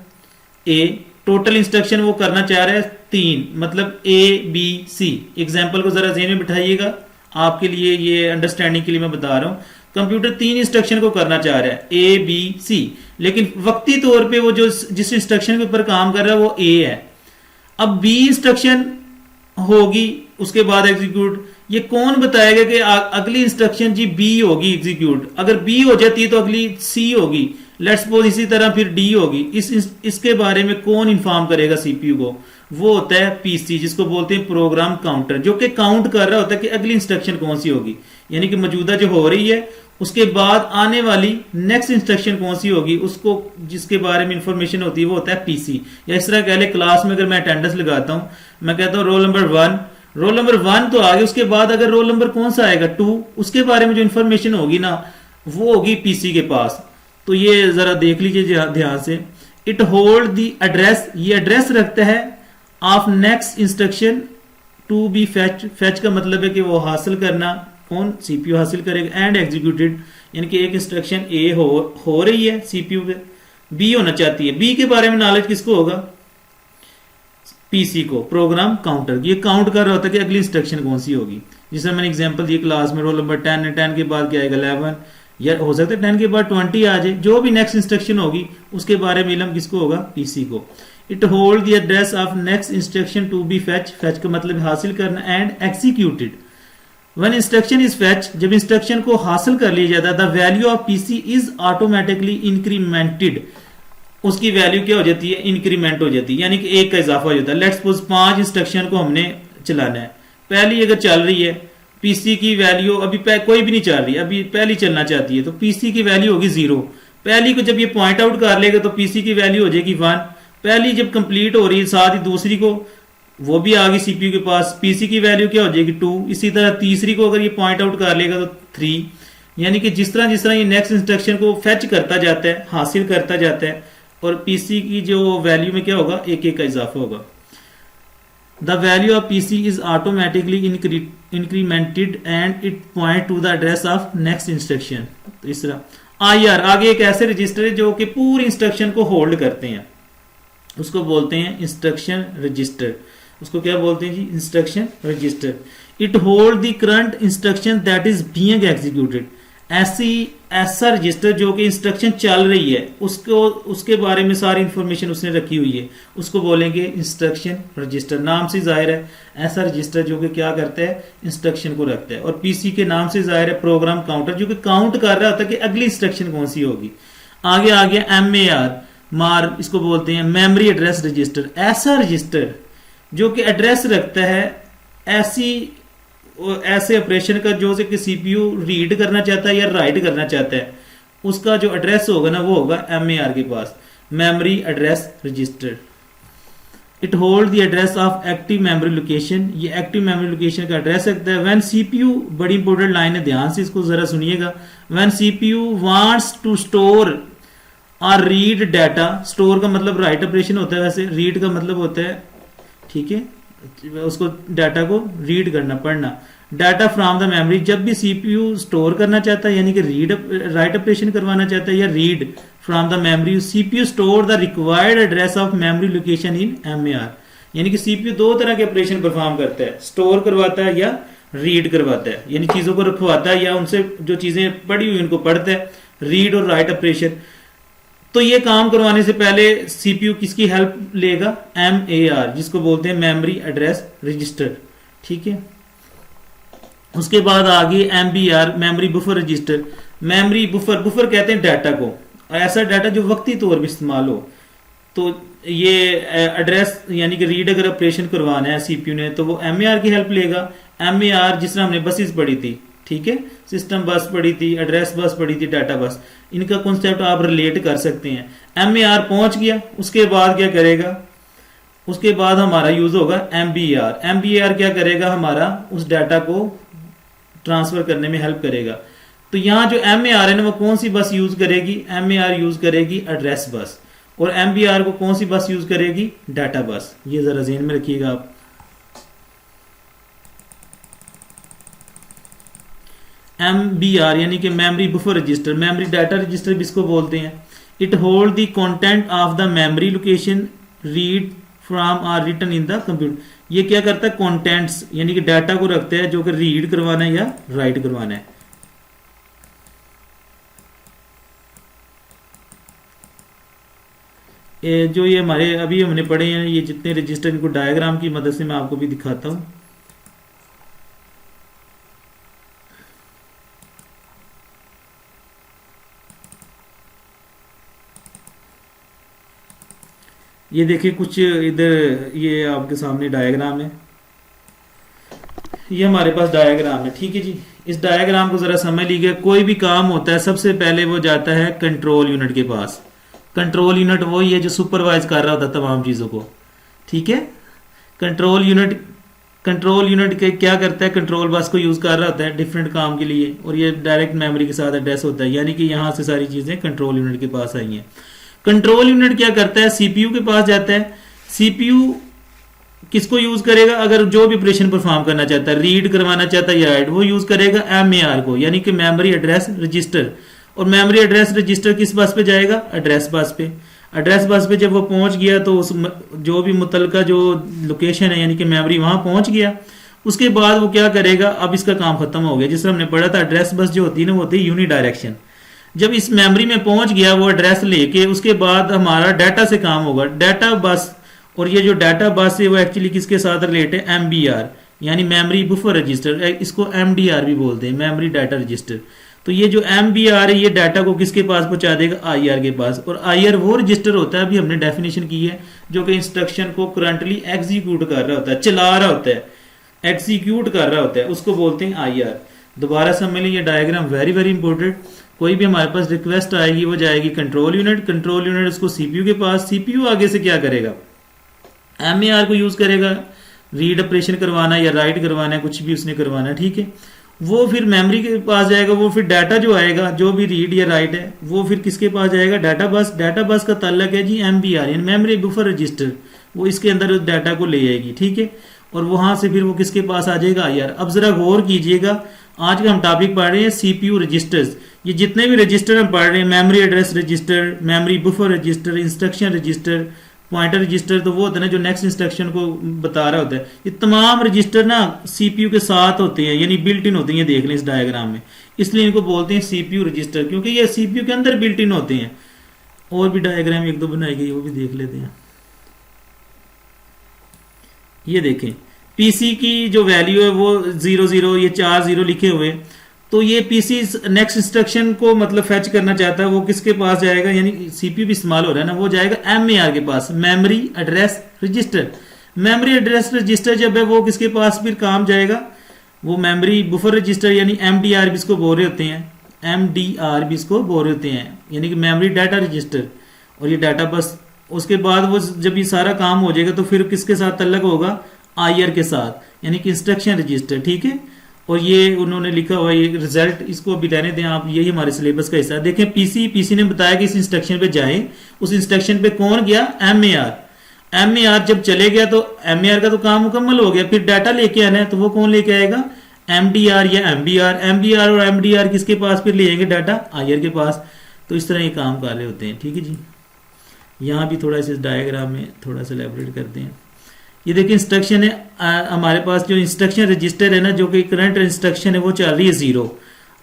ए, टोटल इंस्ट्रक्शन वो करना चाह रहा है 3, मतलब ए बी सी। एग्जाम्पल को जरा ज़हन में बिठाइएगा, आपके लिए ये अंडरस्टैंडिंग के लिए मैं बता रहा हूं। कंप्यूटर 3 इंस्ट्रक्शन को करना चाह रहा है, ए बी सी, लेकिन वक्ती तौर पे वो जो जिस इंस्ट्रक्शन के ऊपर काम कर रहा है वो ए है। अब बी इंस्ट्रक्शन होगी उसके बाद एग्जीक्यूट। ये कौन बताएगा कि अगली इंस्ट्रक्शन जी बी होगी एग्जीक्यूट? अगर बी हो जाती है तो अगली सी होगी, लेट्स सपोज इसी तरह फिर डी होगी। इसके बारे में कौन इन्फॉर्म करेगा सीपीयू को? वो होता है पीसी, जिसको बोलते हैं प्रोग्राम काउंटर, जो कि काउंट कर रहा होता है कि अगली इंस्ट्रक्शन कौन सी होगी, यानी कि मौजूदा जो हो रही है उसके बाद आने वाली नेक्स्ट इंस्ट्रक्शन कौन सी होगी, उसको जिसके बारे में इंफॉर्मेशन होती है वो होता है पीसी। या इस तरह कह ले, क्लास में अगर मैं अटेंडेंस लगाता हूं, मैं कहता हूं रोल नंबर 1, रोल नंबर 1 तो आगे, उसके बाद अगर रोल नंबर कौन सा आएगा 2, उसके बारे में जो इंफॉर्मेशन होगी ना वो होगी पीसी के पास। तो ये जरा देख लीजिए ध्यान से। इट होल्ड द एड्रेस, ये एड्रेस रखता है of next instruction to be fetch. Fetch का मतलब है कि वो हासिल करना, कौन? सीपीयू हासिल करेगा। एंड एग्जीक्यूटेड, यानी कि एक इंस्ट्रक्शन ए हो रही है सीपीयू पे, बी होना चाहती है। बी के बारे में नॉलेज किसको होगा? पीसी को, प्रोग्राम काउंटर। ये काउंट कर रहा होता है कि अगली इंस्ट्रक्शन कौन सी होगी। जिसमें मैंने एग्जांपल दी क्लास में, रोल नंबर 10 है, 10 के बाद क्या आएगा 11, या हो सकता है 10 के बाद 20 आ जाए। जो भी नेक्स्ट इंस्ट्रक्शन होगी उसके बारे में इल्म किसको होगा? पीसी को। It hold the address of next instruction to be fetch. Fetch का मतलब हासिल करना। And executed, when instruction is fetch, जब इंस्ट्रक्शन को हासिल कर लिया जाता है, the value of PC is automatically incremented. उसकी वैल्यू क्या हो जाती है? इंक्रीमेंट हो जाती है, यानी कि 1 का इजाफा हो जाता है। लेट्स सपोज 5 इंस्ट्रक्शन को हमने चलाना है। पहली अगर चल रही है, पीसी की वैल्यू अभी कोई भी नहीं चल रही, अभी पहली चलना चाहती है, तो पीसी की वैल्यू होगी 0। पहली को जब ये पॉइंट आउट कर लेगा तो पीसी की वैल्यू हो जाएगी 1। पहली जब कंप्लीट हो रही है, साथ ही दूसरी को वो भी आ गई सीपीयू के पास, पीसी की वैल्यू क्या हो जाएगी 2। इसी तरह तीसरी को अगर ये पॉइंट आउट कर लेगा तो 3। यानी कि जिस तरह ये नेक्स्ट इंस्ट्रक्शन को फेच करता जाता है, हासिल करता जाता है, और पीसी की जो वैल्यू में क्या होगा? 1 का इजाफा होगा। The value of PC is automatically incremented and it point two the address of next instruction. तो इस तरह आईआर आगे एक ऐसे रजिस्टर है जो कि पूरी इंस्ट्रक्शन को होल्ड करते हैं, उसको बोलते हैं इंस्ट्रक्शन रजिस्टर। उसको क्या बोलते हैं जी? Instruction register. It hold the current instruction that is being executed ऐसी ऐसा रजिस्टर जो कि इंस्ट्रक्शन चल रही है उसको उसके बारे में सारी इंफॉर्मेशन उसने रखी हुई है, उसको बोलेंगे इंस्ट्रक्शन रजिस्टर। नाम से जाहिर है ऐसा रजिस्टर जो कि क्या करता है, इंस्ट्रक्शन को रखता है। और पीसी के नाम से जाहिर है प्रोग्राम काउंटर, जो कि काउंट कर रहा होता है कि अगली इंस्ट्रक्शन कौन सी होगी। आगे आ गया MAR मार, इसको बोलते हैं मेमोरी एड्रेस रजिस्टर। ऐसा रजिस्टर जो कि एड्रेस रखता है ऐसे ऑपरेशन का जो कि सीपीयू रीड करना चाहता है या राइट करना चाहता है, उसका जो एड्रेस होगा ना वो होगा MAR के पास, memory address register. It hold the address of active memory location, ये एक्टिव मेमोरी लोकेशन का एड्रेस रखता है। व्हेन सीपीयू, बड़ी इंपॉर्टेंट लाइन है, ध्यान से इसको जरा सुनिएगा। When CPU wants to store or read data, store का मतलब राइट ऑपरेशन होता है, वैसे रीड का मतलब होता है, ठीक है, उसको डाटा को रीड करना, पढ़ना। डाटा फ्रॉम द मेमोरी, जब भी सीपीयू स्टोर करना चाहता है यानी कि रीड राइट ऑपरेशन करवाना चाहता है या read from the memory, CPU store the required address of memory location in MAR। यानी कि सीपीयू दो तरह के ऑपरेशन परफॉर्म करता है, स्टोर करवाता है या रीड करवाता है, यानी चीजों को रखवाता है या उनसे जो चीजें पढ़ी हुई उनको पढ़ता है, रीड और राइट ऑपरेशन। तो ये काम करवाने से पहले सीपीयू किसकी हेल्प लेगा, MAR, जिसको बोलते हैं मेमोरी एड्रेस रजिस्टर, ठीक है। उसके बाद आ गई MBR, memory buffer register. Memory buffer, buffer कहते हैं डाटा को, ऐसा डाटा जो वक्ती तौर पर इस्तेमाल हो। तो ये एड्रेस यानी कि रीड अगर ऑपरेशन करवाना है सीपीयू ने तो वो MAR की हेल्प लेगा। MAR जिस तरह हमने बसेस पढ़ी थी, ठीक है, सिस्टम बस पढ़ी थी, एड्रेस बस पढ़ी थी, डाटा बस, इनका कॉन्सेप्ट आप रिलेट कर सकते हैं। MAR पहुंच गया, उसके बाद क्या करेगा, उसके बाद हमारा यूज होगा MBR। MBR क्या करेगा, हमारा उस डाटा को ट्रांसफर करने में हेल्प करेगा। तो यहां जो MAR है ना वो कौन सी बस यूज करेगी, MAR यूज करेगी एड्रेस बस, और MBR को कौन सी बस यूज करेगी, डाटा बस। ये जरा ज़हन में रखिएगा आप। MBR यानी कि memory buffer register, memory data register भी इसको बोलते हैं। It hold the content of the memory location read from or written in the computer. ये क्या करता है, कंटेंट्स यानी कि डाटा को रखता है जो कि रीड करवाना है या राइट करवाना है। जो ये हमारे अभी हमने पढ़े हैं ये जितने रजिस्टर, इनको डायग्राम की मदद से मैं आपको भी दिखाता हूं। ये देखिए कुछ इधर ये आपके सामने डायग्राम है, ये हमारे पास डायग्राम है, ठीक है जी। इस डायग्राम को जरा समझ लीजिए। कोई भी काम होता है सबसे पहले वो जाता है कंट्रोल यूनिट के पास। कंट्रोल यूनिट वही है जो सुपरवाइज कर रहा होता है तमाम चीजों को, ठीक है। कंट्रोल यूनिट के क्या करता है, कंट्रोल बस को यूज कर रहा होता है डिफरेंट काम के लिए, और ये डायरेक्ट मेमोरी के साथ एड्रेस होता है, यानी कि यहां से सारी चीजें कंट्रोल यूनिट के पास आई हैं। कंट्रोल यूनिट क्या करता है, सीपीयू के पास जाता है। सीपीयू किसको यूज करेगा, अगर जो भी ऑपरेशन परफॉर्म करना चाहता है, रीड करवाना चाहता है या राइट, वो यूज करेगा MAR को, यानी कि मेमोरी एड्रेस रजिस्टर। और मेमोरी एड्रेस रजिस्टर किस बस पे जाएगा, एड्रेस बस पे। एड्रेस बस पे जब वो पहुंच गया तो उस जो भी मुतलका जो लोकेशन है यानी कि मेमोरी वहां पहुंच गया, उसके बाद वो क्या करेगा, अब इसका काम खत्म हो गया। जिस तरह हमने पढ़ा था एड्रेस बस जो होती है ना वो होती है यूनिडायरेक्शन। जब इस मेमोरी में पहुंच गया वो एड्रेस लेके, उसके बाद हमारा डाटा से काम होगा, डाटा बस। और ये जो डाटा बस है वो एक्चुअली किसके साथ रिलेट है, MBR यानी मेमोरी बफर रजिस्टर, इसको MDR भी बोलते हैं, मेमोरी डाटा रजिस्टर। तो ये जो MBR है ये डाटा को किसके पास पहुंचा देगा, IR के पास। और IR वो रजिस्टर होता है, अभी हमने डेफिनेशन की है, जो कि इंस्ट्रक्शन को करंटली एग्जीक्यूट कर रहा होता है, चला रहा होता है, एग्जीक्यूट कर रहा होता है, उसको बोलते हैं IR। दोबारा समझ लें, ये डायग्राम वेरी वेरी इंपॉर्टेंट। कोई भी हमारे पास रिक्वेस्ट आएगी वो जाएगी कंट्रोल यूनिट, कंट्रोल यूनिट उसको सीपीयू के पास, सीपीयू आगे से क्या करेगा, MAR को यूज करेगा, रीड ऑपरेशन करवाना या राइट करवाना है, कुछ भी उसने करवाना है, ठीक है। वो फिर मेमोरी के पास जाएगा, वो फिर डाटा जो आएगा जो भी रीड या राइट है वो फिर किसके पास जाएगा, डाटा बस। डाटा बस का ताल्लुक है जी MBR यानी मेमोरी बफर रजिस्टर, वो इसके अंदर उस डाटा को ले आएगी, ठीक है। और वहां से फिर वो किसके पास आ जाएगा, IR। अब जरा गौर कीजिएगा, आज का हम टॉपिक पढ़ रहे हैं CPU रजिस्टर्स। ये जितने भी रजिस्टर हम पढ़ रहे हैं, memory address register, memory buffer register, instruction register, pointer register तो वो होता है ना जो नेक्स्ट इंस्ट्रक्शन को बता रहा होता है। ये तमाम रजिस्टर ना सीपीयू के साथ होते हैं, यानी बिल्ट इन होते हैं, ये देख लें इस डायग्राम में, इसलिए इनको बोलते हैं सीपीयू रजिस्टर, क्योंकि ये सीपीयू के अंदर बिल्ट इन होते हैं। और भी डायग्राम एक दो बनाई गई, वो भी देख लेते हैं। ये देखें पीसी की जो वैल्यू है वो 00, ये 4 0 लिखे हुए, तो ये पीसी नेक्स्ट इंस्ट्रक्शन को मतलब फेच करना चाहता है, वो किसके पास जाएगा, यानी सीपीयू भी इस्तेमाल हो रहा है ना, वो जाएगा एमएआर के पास, memory address register. Memory address register जब है वो किसके पास फिर काम जाएगा, वो मेमोरी बफर रजिस्टर यानी एमडीआर भी इसको बोल रहे होते हैं, एमडीआर भी इसको बोल रहे होते हैं, यानी कि मेमोरी डाटा रजिस्टर। और ये डाटा बस उसके बाद वो जब ये सारा काम हो जाएगा तो फिर किसके साथ तल्लक होगा, आईआर के साथ, यानी कि इंस्ट्रक्शन रजिस्टर। ठीक है, और ये उन्होंने लिखा हुआ ये रिजल्ट, इसको भी रहने दें आप, यही हमारे सिलेबस का हिस्सा है। देखें पीसी ने बताया कि इस इंस्ट्रक्शन पे जाएं, उस इंस्ट्रक्शन पे कौन गया, एमएआर जब चले गया तो एमएआर का तो काम मुकम्मल हो गया, फिर डाटा लेके आना है तो वो कौन लेके आएगा, एमडीआर या एमबीआर और एमडीआर किसके पास फिर ले आएंगे डाटा, आईआर के पास। तो इस तरह ये काम कर रहे होते हैं। ठीक है जी, यहाँ भी थोड़ा सा इस डायग्राम में थोड़ा सा एलैबोरेट करते हैं। ये देखिए इंस्ट्रक्शन है, हमारे पास जो इंस्ट्रक्शन रजिस्टर है ना, जो कि करंट इंस्ट्रक्शन है वो चल रही है 0,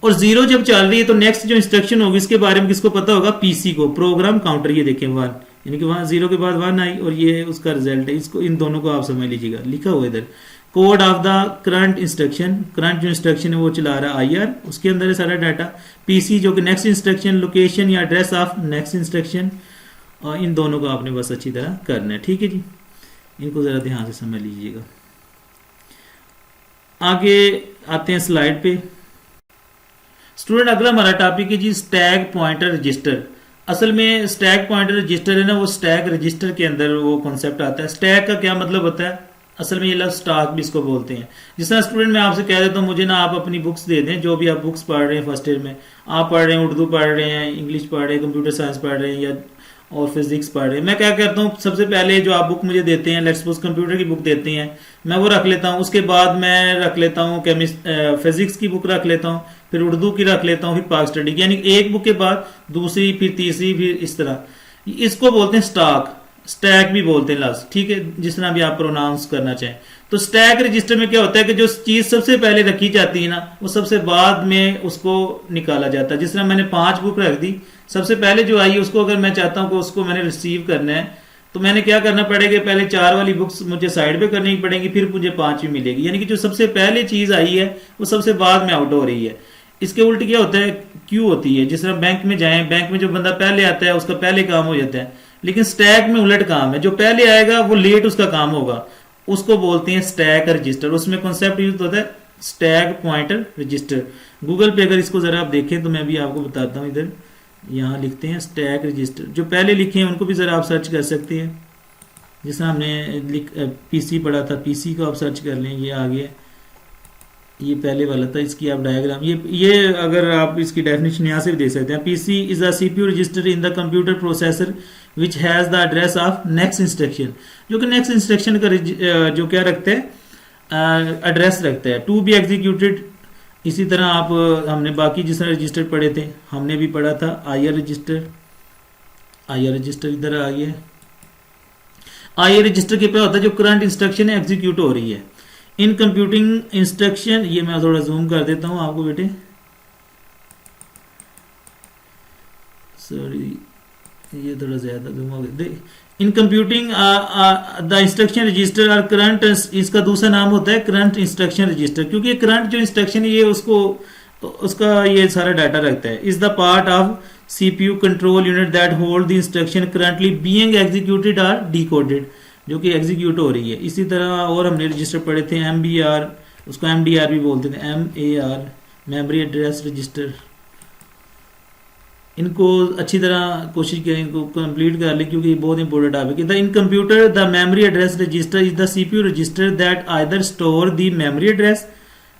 और 0 जब चल रही है तो नेक्स्ट जो इंस्ट्रक्शन होगी इसके बारे में किसको पता होगा, पीसी को, प्रोग्राम काउंटर। ये देखें 1, यानी कि वहां 0 के बाद 1 आई और ये उसका रिजल्ट है। इसको इन दोनों को आप समझ लीजिएगा, लिखा हुआ इधर code of the current instruction. Current जो इंस्ट्रक्शन है वो चला रहा है आईआर, उसके अंदर है सारा डाटा। पीसी जो कि नेक्स्ट इंस्ट्रक्शन, लोकेशन या एड्रेस ऑफ नेक्स्ट इंस्ट्रक्शन, और इन दोनों को आपने बस अच्छी तरह करना है। ठीक है जी, इनको जरा ध्यान से समझ लीजिएगा। आगे आते हैं स्लाइड पे। स्टूडेंट अगला हमारा टॉपिक है जी स्टैक पॉइंटर रजिस्टर। असल में स्टैक पॉइंटर रजिस्टर है ना, वो स्टैक रजिस्टर के अंदर वो कॉन्सेप्ट आता है। स्टैक का क्या मतलब होता है, असल में ये लफ्ज स्टॉक भी इसको बोलते हैं। जिस तरह स्टूडेंट मैं आपसे कह देता हूँ मुझे ना आप अपनी बुक्स दे दें, जो भी आप बुक्स पढ़ रहे हैं फर्स्ट ईयर में, आप पढ़ रहे हैं उर्दू पढ़ रहे हैं, इंग्लिश पढ़ रहे हैं, कंप्यूटर साइंस पढ़ रहे हैं या और फिजिक्स पढ़ रहे हैं। मैं क्या करता हूँ, सबसे पहले जो आप बुक मुझे देते हैं, लेट्स सपोज कंप्यूटर की बुक देते हैं, मैं वो रख लेता हूँ। उसके बाद मैं रख लेता हूँ फिजिक्स की बुक रख लेता हूँ, फिर उर्दू की रख लेता हूँ, फिर पाक स्टडी की, यानी एक बुक के बाद दूसरी, फिर तीसरी, फिर इस तरह। इसको बोलते हैं स्टॉक, स्टैक भी बोलते हैं लफ्ज। ठीक है, जिस तरह भी आप प्रोनाउंस करना चाहें। तो स्टैक रजिस्टर में क्या होता है कि जो चीज सबसे पहले रखी जाती है ना, वो सबसे बाद में उसको निकाला जाता है। जिस तरह मैंने 5 बुक रख दी, सबसे पहले जो आई उसको अगर मैं चाहता हूं कि उसको मैंने रिसीव करना है, तो मैंने क्या करना पड़ेगा, पहले 4 वाली बुक्स मुझे साइड पे करनी पड़ेगी, फिर मुझे 5वीं मिलेगी। यानी कि जो सबसे पहले चीज आई है वो सबसे बाद में आउट हो रही है। इसके उल्ट क्या होता है, क्यू होती है। जिस तरह बैंक में जाएं, बैंक में जो बंदा पहले आता है उसका पहले काम हो जाता है, लेकिन स्टैक में उलट काम है, जो पहले आएगा वो लेट उसका काम होगा। उसको बोलते हैं स्टैक रजिस्टर। उसमें कॉन्सेप्ट यूज होता है स्टैक पॉइंटर रजिस्टर। गूगल पे अगर इसको जरा आप देखें तो मैं भी आपको बताता हूँ, इधर यहाँ लिखते हैं स्टैक रजिस्टर। जो पहले लिखे हैं उनको भी जरा आप सर्च कर सकते हैं। जैसे हमने पीसी पढ़ा था, पीसी को आप सर्च कर लें, ये आ गया, ये पहले वाला था, इसकी आप डायग्राम, ये अगर आप इसकी डेफिनेशन यहाँ से भी देख सकते हैं। PC is a CPU register in the computer processor which has the address of next instruction, जो कि नेक्स्ट इंस्ट्रक्शन का जो क्या रखते हैं, एड्रेस रखता है, टू बी एग्जीक्यूटेड। इसी तरह आप हमने बाकी जिस तरह रजिस्टर पढ़े थे, हमने भी पढ़ा था आईआर रजिस्टर। आईआर रजिस्टर इधर आ गया। आईआर रजिस्टर के पे होता है जो करंट इंस्ट्रक्शन है एग्जीक्यूट हो रही है। इन कंप्यूटिंग इंस्ट्रक्शन, ये मैं थोड़ा जूम कर देता हूं आपको बेटे, सॉरी ये थोड़ा ज्यादा जूम हो गया। In computing the instruction register और करंट, इसका दूसरा नाम होता है करंट इंस्ट्रक्शन रजिस्टर, क्योंकि करंट जो इंस्ट्रक्शन है ये उसका ये सारा डाटा रखता है। Is the part of CPU control unit that hold the instruction currently being executed और डिकोडेड, जो कि एग्जीक्यूट हो रही है। इसी तरह और हमने रजिस्टर पढ़े थे एमबीआर, उसको एमडीआर भी बोलते थे, एमएआर मेमोरी एड्रेस रजिस्टर। इनको अच्छी तरह कोशिश करें, इनको कंप्लीट कर लें क्योंकि ये बहुत इंपॉर्टेंट टॉपिक है। In computer the memory address register is the CPU register that either store the memory address,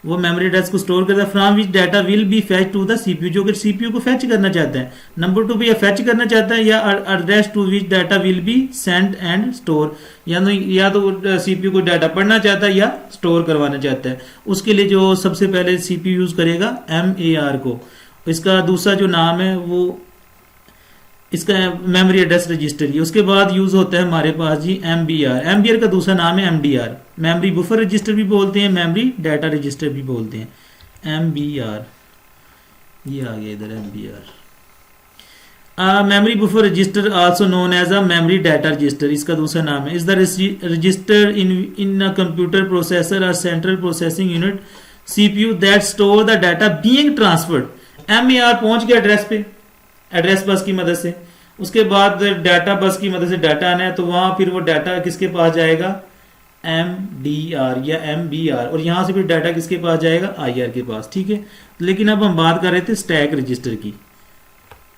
वो मेमोरी एड्रेस को स्टोर करता है, from which data will be fetch to the CPU, जो कि सीपीयू को fetch करना चाहता है। नंबर 2 पे या फेच करना चाहता है, या address to which data will be send and store, या तो सीपीयू को डाटा पढ़ना चाहता है या स्टोर करवाना चाहता है। उसके लिए जो सबसे पहले सीपीयू यूज करेगा एमएआर को। इसका दूसरा जो नाम है वो इसका मेमोरी एड्रेस रजिस्टर। ये उसके बाद यूज होता है हमारे पास जी MBR। MBR का दूसरा नाम है MDR, मेमोरी बफर रजिस्टर भी बोलते हैं, मेमोरी डाटा रजिस्टर भी बोलते हैं। MBR ये आ गया इधर MBR। Memory buffer register also known as a memory data register, इसका दूसरा नाम है। Is the register in a computer processor or central processing unit CPU that store the data being transferred. MAR पहुंच गया address पे, address bus की मदद से। उसके बाद डाटा बस की मदद से डाटा आना है, तो वहां फिर वो डाटा किसके पास जाएगा, MDR या MBR, और यहां से फिर डाटा किसके पास जाएगा, IR के पास। ठीक है, लेकिन अब हम बात कर रहे थे स्टैक रजिस्टर की।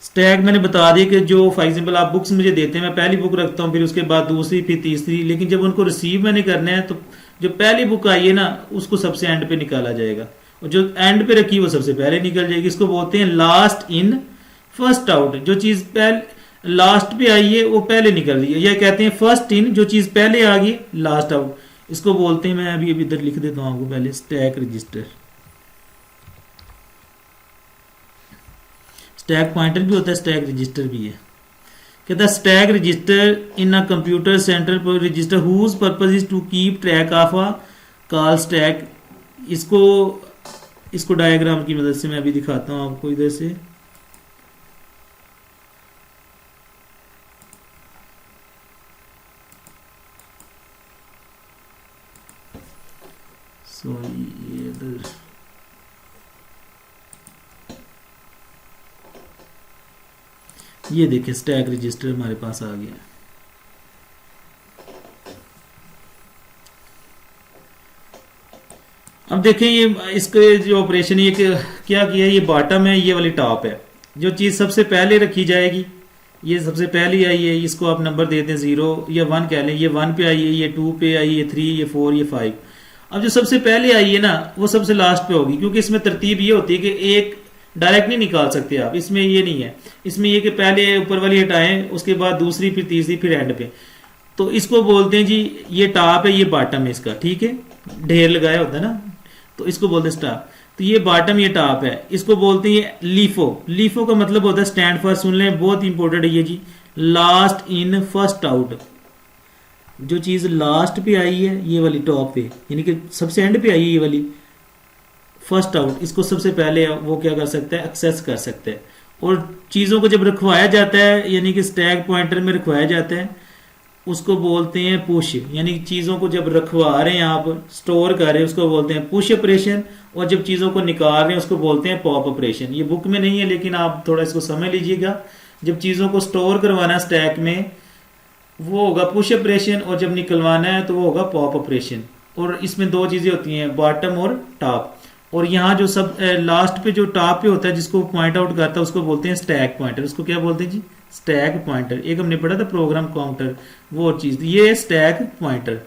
स्टैक मैंने बता दिया कि जो फॉर एग्जाम्पल आप बुक्स मुझे देते हैं, मैं पहली बुक रखता हूँ, फिर उसके बाद दूसरी, फिर तीसरी, लेकिन जब उनको रिसीव मैंने करना है तो जो पहली बुक आई है ना उसको सबसे एंड पे निकाला जाएगा, और जो एंड पे रखी वो सबसे पहले निकल जाएगी। इसको बोलते हैं लास्ट इन फर्स्ट आउट। जो चीज पहले लास्ट पे आई है वो पहले निकल रही है, या कहते हैं फर्स्ट इन, जो चीज पहले आ गई लास्ट आउट। इसको बोलते हैं, मैं अभी अभी इधर लिख देता हूँ आपको पहले, स्टैक रजिस्टर। स्टैक पॉइंटर भी होता है, स्टैक रजिस्टर भी है। कहता है stack register in a computer central register whose purpose is to keep track of a call stack. इसको डायग्राम की मदद से मैं अभी दिखाता हूं आपको इधर से। ये इधर ये देखिए स्टैक रजिस्टर हमारे पास आ गया। अब देखें ये इसके जो ऑपरेशन, ये क्या किया, ये बॉटम है, ये वाली टॉप है। जो चीज सबसे पहले रखी जाएगी, ये सबसे पहली आई है, इसको आप नंबर दे दें 0 या 1 कह लें। ये 1 पे आई है, ये 2 पे आई है, ये 3, ये 4, ये 5। अब जो सबसे पहले आई है ना वो सबसे लास्ट पे होगी, क्योंकि इसमें तरतीब ये होती है कि एक डायरेक्ट नहीं निकाल सकते आप, इसमें ये नहीं है। इसमें ये कि पहले ऊपर वाली हटाएं, उसके बाद दूसरी, फिर तीसरी, फिर एंड पे। तो इसको बोलते हैं जी, ये टॉप है, ये बॉटम है इसका। ठीक है, ढेर लगाया होता है ना, तो इसको बोलते हैं स्टॉप। तो ये बॉटम, ये टॉप है, इसको बोलते हैं लीफो। लीफो का मतलब होता है स्टैंड फॉर, सुन लें बहुत इंपॉर्टेंट है ये जी, लास्ट इन फर्स्ट आउट। जो चीज लास्ट पे आई है ये वाली टॉप पे, यानी कि सबसे एंड पे आई है ये वाली फर्स्ट आउट, इसको सबसे पहले वो क्या कर सकता है, एक्सेस कर सकता है। और चीजों को जब रखवाया जाता है, यानी कि स्टैक पॉइंटर में रखवाया जाता है, उसको बोलते हैं पुश। यानी चीजों को जब रखवा रहे हैं आप, स्टोर कर रहे हैं, उसको बोलते हैं पुश ऑपरेशन। और जब चीजों को निकाल रहे हैं उसको बोलते हैं पॉप ऑपरेशन। ये बुक में नहीं है, लेकिन आप थोड़ा इसको समझ लीजिएगा। जब चीजों को स्टोर करवाना स्टैक में वो होगा पुश ऑपरेशन, और जब निकलवाना है तो वो होगा पॉप ऑपरेशन। और इसमें दो चीजें होती हैं, बॉटम और टॉप। और यहाँ जो सब लास्ट पे जो टॉप पे होता है जिसको पॉइंट आउट करता है उसको बोलते हैं स्टैक पॉइंटर। उसको क्या बोलते हैं जी, स्टैक पॉइंटर। एक हमने पढ़ा था प्रोग्राम काउंटर, वो चीज, ये स्टैक पॉइंटर।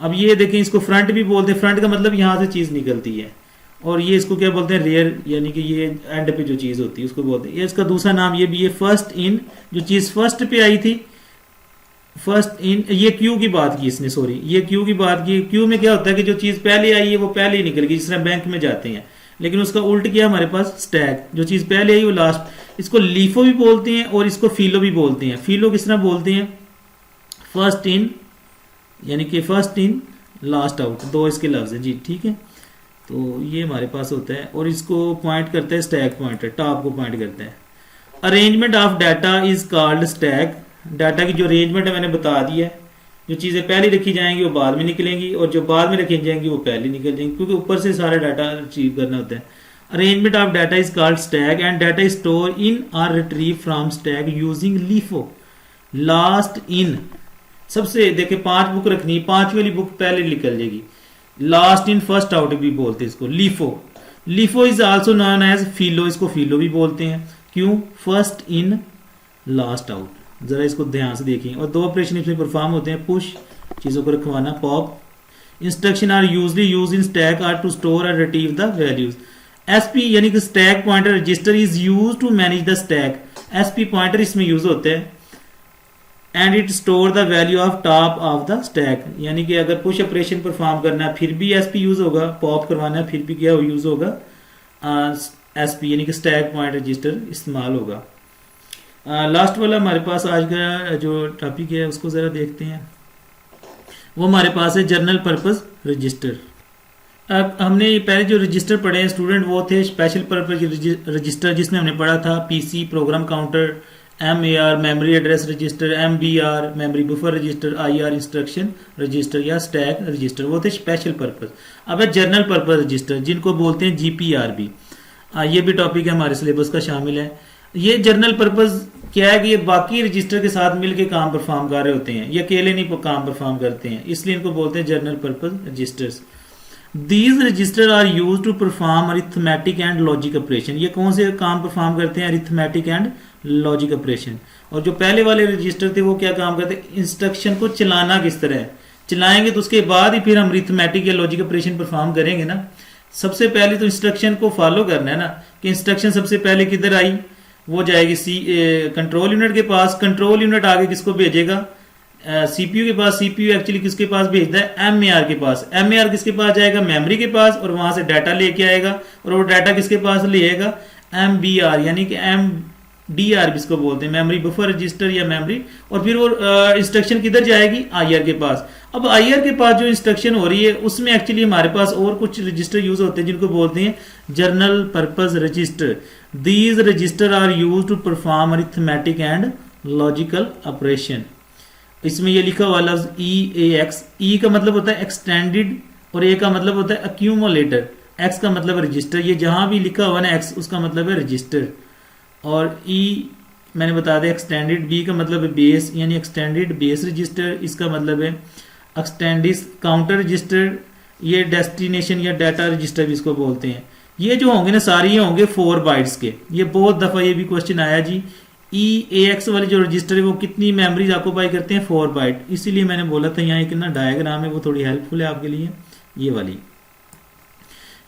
अब ये देखें, इसको फ्रंट भी बोलते हैं। फ्रंट का मतलब यहाँ से चीज निकलती है। और ये इसको क्या बोलते हैं, रेयर, यानी कि ये एंड पे जो चीज होती है उसको बोलते हैं। ये इसका दूसरा नाम ये भी है, फर्स्ट इन। जो चीज फर्स्ट पे आई थी, फर्स्ट इन। ये क्यू की बात की इसने, सॉरी, ये क्यू की बात की। क्यू में क्या होता है कि जो चीज पहले आई है वो पहले ही निकल गई, जिस तरह बैंक में जाते हैं। लेकिन उसका उल्ट किया हमारे पास स्टैक, जो चीज पहले आई वो लास्ट। इसको लीफो भी बोलते हैं और इसको फीलो भी बोलते हैं। फीलो किस तरह बोलते हैं, फर्स्ट इन, यानी कि फर्स्ट इन लास्ट आउट, दो इसके लफ्ज है जी। ठीक है, तो ये हमारे पास होता है। और इसको पॉइंट करता है स्टैक पॉइंटर, टॉप को पॉइंट करता है। Arrangement of data is called stack. Data की जो अरेंजमेंट है मैंने बता दी है। जो चीजें पहले रखी जाएंगी वो बाद में निकलेंगी, और जो बाद में रखी जाएंगी वो पहले निकल जाएंगी, क्योंकि ऊपर से सारा डाटा अचीव करना होता है। Arrangement of data is called stack and data is store in are retrieve from stack using LIFO. Last in, सबसे देखे 5 बुक रखनी, 5वीं वाली बुक पहले निकल जाएगी। लास्ट इन फर्स्ट आउट भी बोलते हैं इसको, LIFO. LIFO is also known as FILO. इसको फीलो भी बोलते हैं, क्यों, फर्स्ट इन लास्ट आउट। जरा इसको ध्यान से देखें। और दो ऑपरेशन इसमें परफॉर्म होते हैं, पुश, चीजों को रखवाना, pop. Instruction are usually use in stack are to store और रिट्रीव द वैल्यूज। एसपी यानी कि stack pointer register is use to manage the stack. SP pointer इसमें यूज होता है। And it store the value of top of the stack. यानी कि अगर push operation perform करना है फिर भी एसपी यूज होगा, पॉप करवाना है फिर भी क्या यूज होगा, एसपी यानी कि स्टैक पॉइंटर रजिस्टर इस्तेमाल होगा। लास्ट वाला हमारे पास आज का जो टॉपिक है उसको ज़रा देखते हैं। वो हमारे पास है जनरल पर्पस रजिस्टर। अब हमने ये पहले जो रजिस्टर पढ़े हैं स्टूडेंट वो थे स्पेशल पर्पस रजिस्टर, जिसमें हमने पढ़ा था PC program counter, MAR memory address register, MBR memory buffer register, IR instruction register या स्टैक रजिस्टर, वो थे स्पेशल पर्पस। अब है जनरल पर्पस रजिस्टर जिनको बोलते हैं GPR भी। ये भी टॉपिक है हमारे सिलेबस का शामिल है। ये जनरल पर्पस क्या है कि ये बाकी रजिस्टर के साथ मिलके काम परफॉर्म कर रहे होते हैं, ये अकेले नहीं काम परफॉर्म करते हैं, इसलिए इनको बोलते हैं general purpose registers. These register are used to perform arithmetic and logic operation। ये कौन से काम परफॉर्म करते हैं? arithmetic and logic operation। और जो पहले वाले रजिस्टर थे वो क्या काम करते हैं? इंस्ट्रक्शन को चलाना किस तरह है, चलाएंगे तो उसके बाद ही फिर हम arithmetic या logic operation परफॉर्म करेंगे ना। सबसे पहले तो इंस्ट्रक्शन को फॉलो करना है ना, कि इंस्ट्रक्शन सबसे पहले किधर आई, वो जाएगी कंट्रोल यूनिट के पास। कंट्रोल यूनिट आगे किसको भेजेगा? CPU के पास। CPU एक्चुअली किसके पास भेजता है? MAR के पास। MAR किसके पास जाएगा? मेमोरी के पास, और वहां से डाटा लेके आएगा, और वो डाटा किसके पास ले आएगा? MBR यानी कि MDR जिसको बोलते हैं मेमोरी बफर रजिस्टर या मेमोरी। और फिर वो इंस्ट्रक्शन किधर जाएगी? IR के पास। अब IR के पास जो इंस्ट्रक्शन हो रही है उसमें एक्चुअली हमारे पास और कुछ रजिस्टर यूज होते हैं जिनको बोलते हैं general purpose register. These register are use to perform arithmetic and logical operation. इसमें ये लिखा हुआ लफ्ज EAX। E का मतलब होता है एक्सटेंडेड और A का मतलब होता है अक्यूमुलेटर। X का मतलब रजिस्टर। ये जहां भी लिखा हुआ ना X उसका मतलब है रजिस्टर। और E मैंने बता दिया एक्सटेंडेड। B का मतलब है बेस यानी एक्सटेंडेड बेस रजिस्टर। इसका मतलब है एक्सटेंडिस काउंटर रजिस्टर। ये डेस्टिनेशन या डाटा रजिस्टर भी इसको बोलते हैं। ये जो होंगे ना सारे ये होंगे 4 बाइट्स के। ये बहुत दफा ये भी क्वेश्चन आया जी, EAX वाले जो रजिस्टर है वो कितनी मेमोरीज ऑक्यूपाई करते हैं? 4 बाइट। इसीलिए मैंने बोला था यहाँ एक ना डायग्राम है वो थोड़ी हेल्पफुल है आपके लिए। ये वाली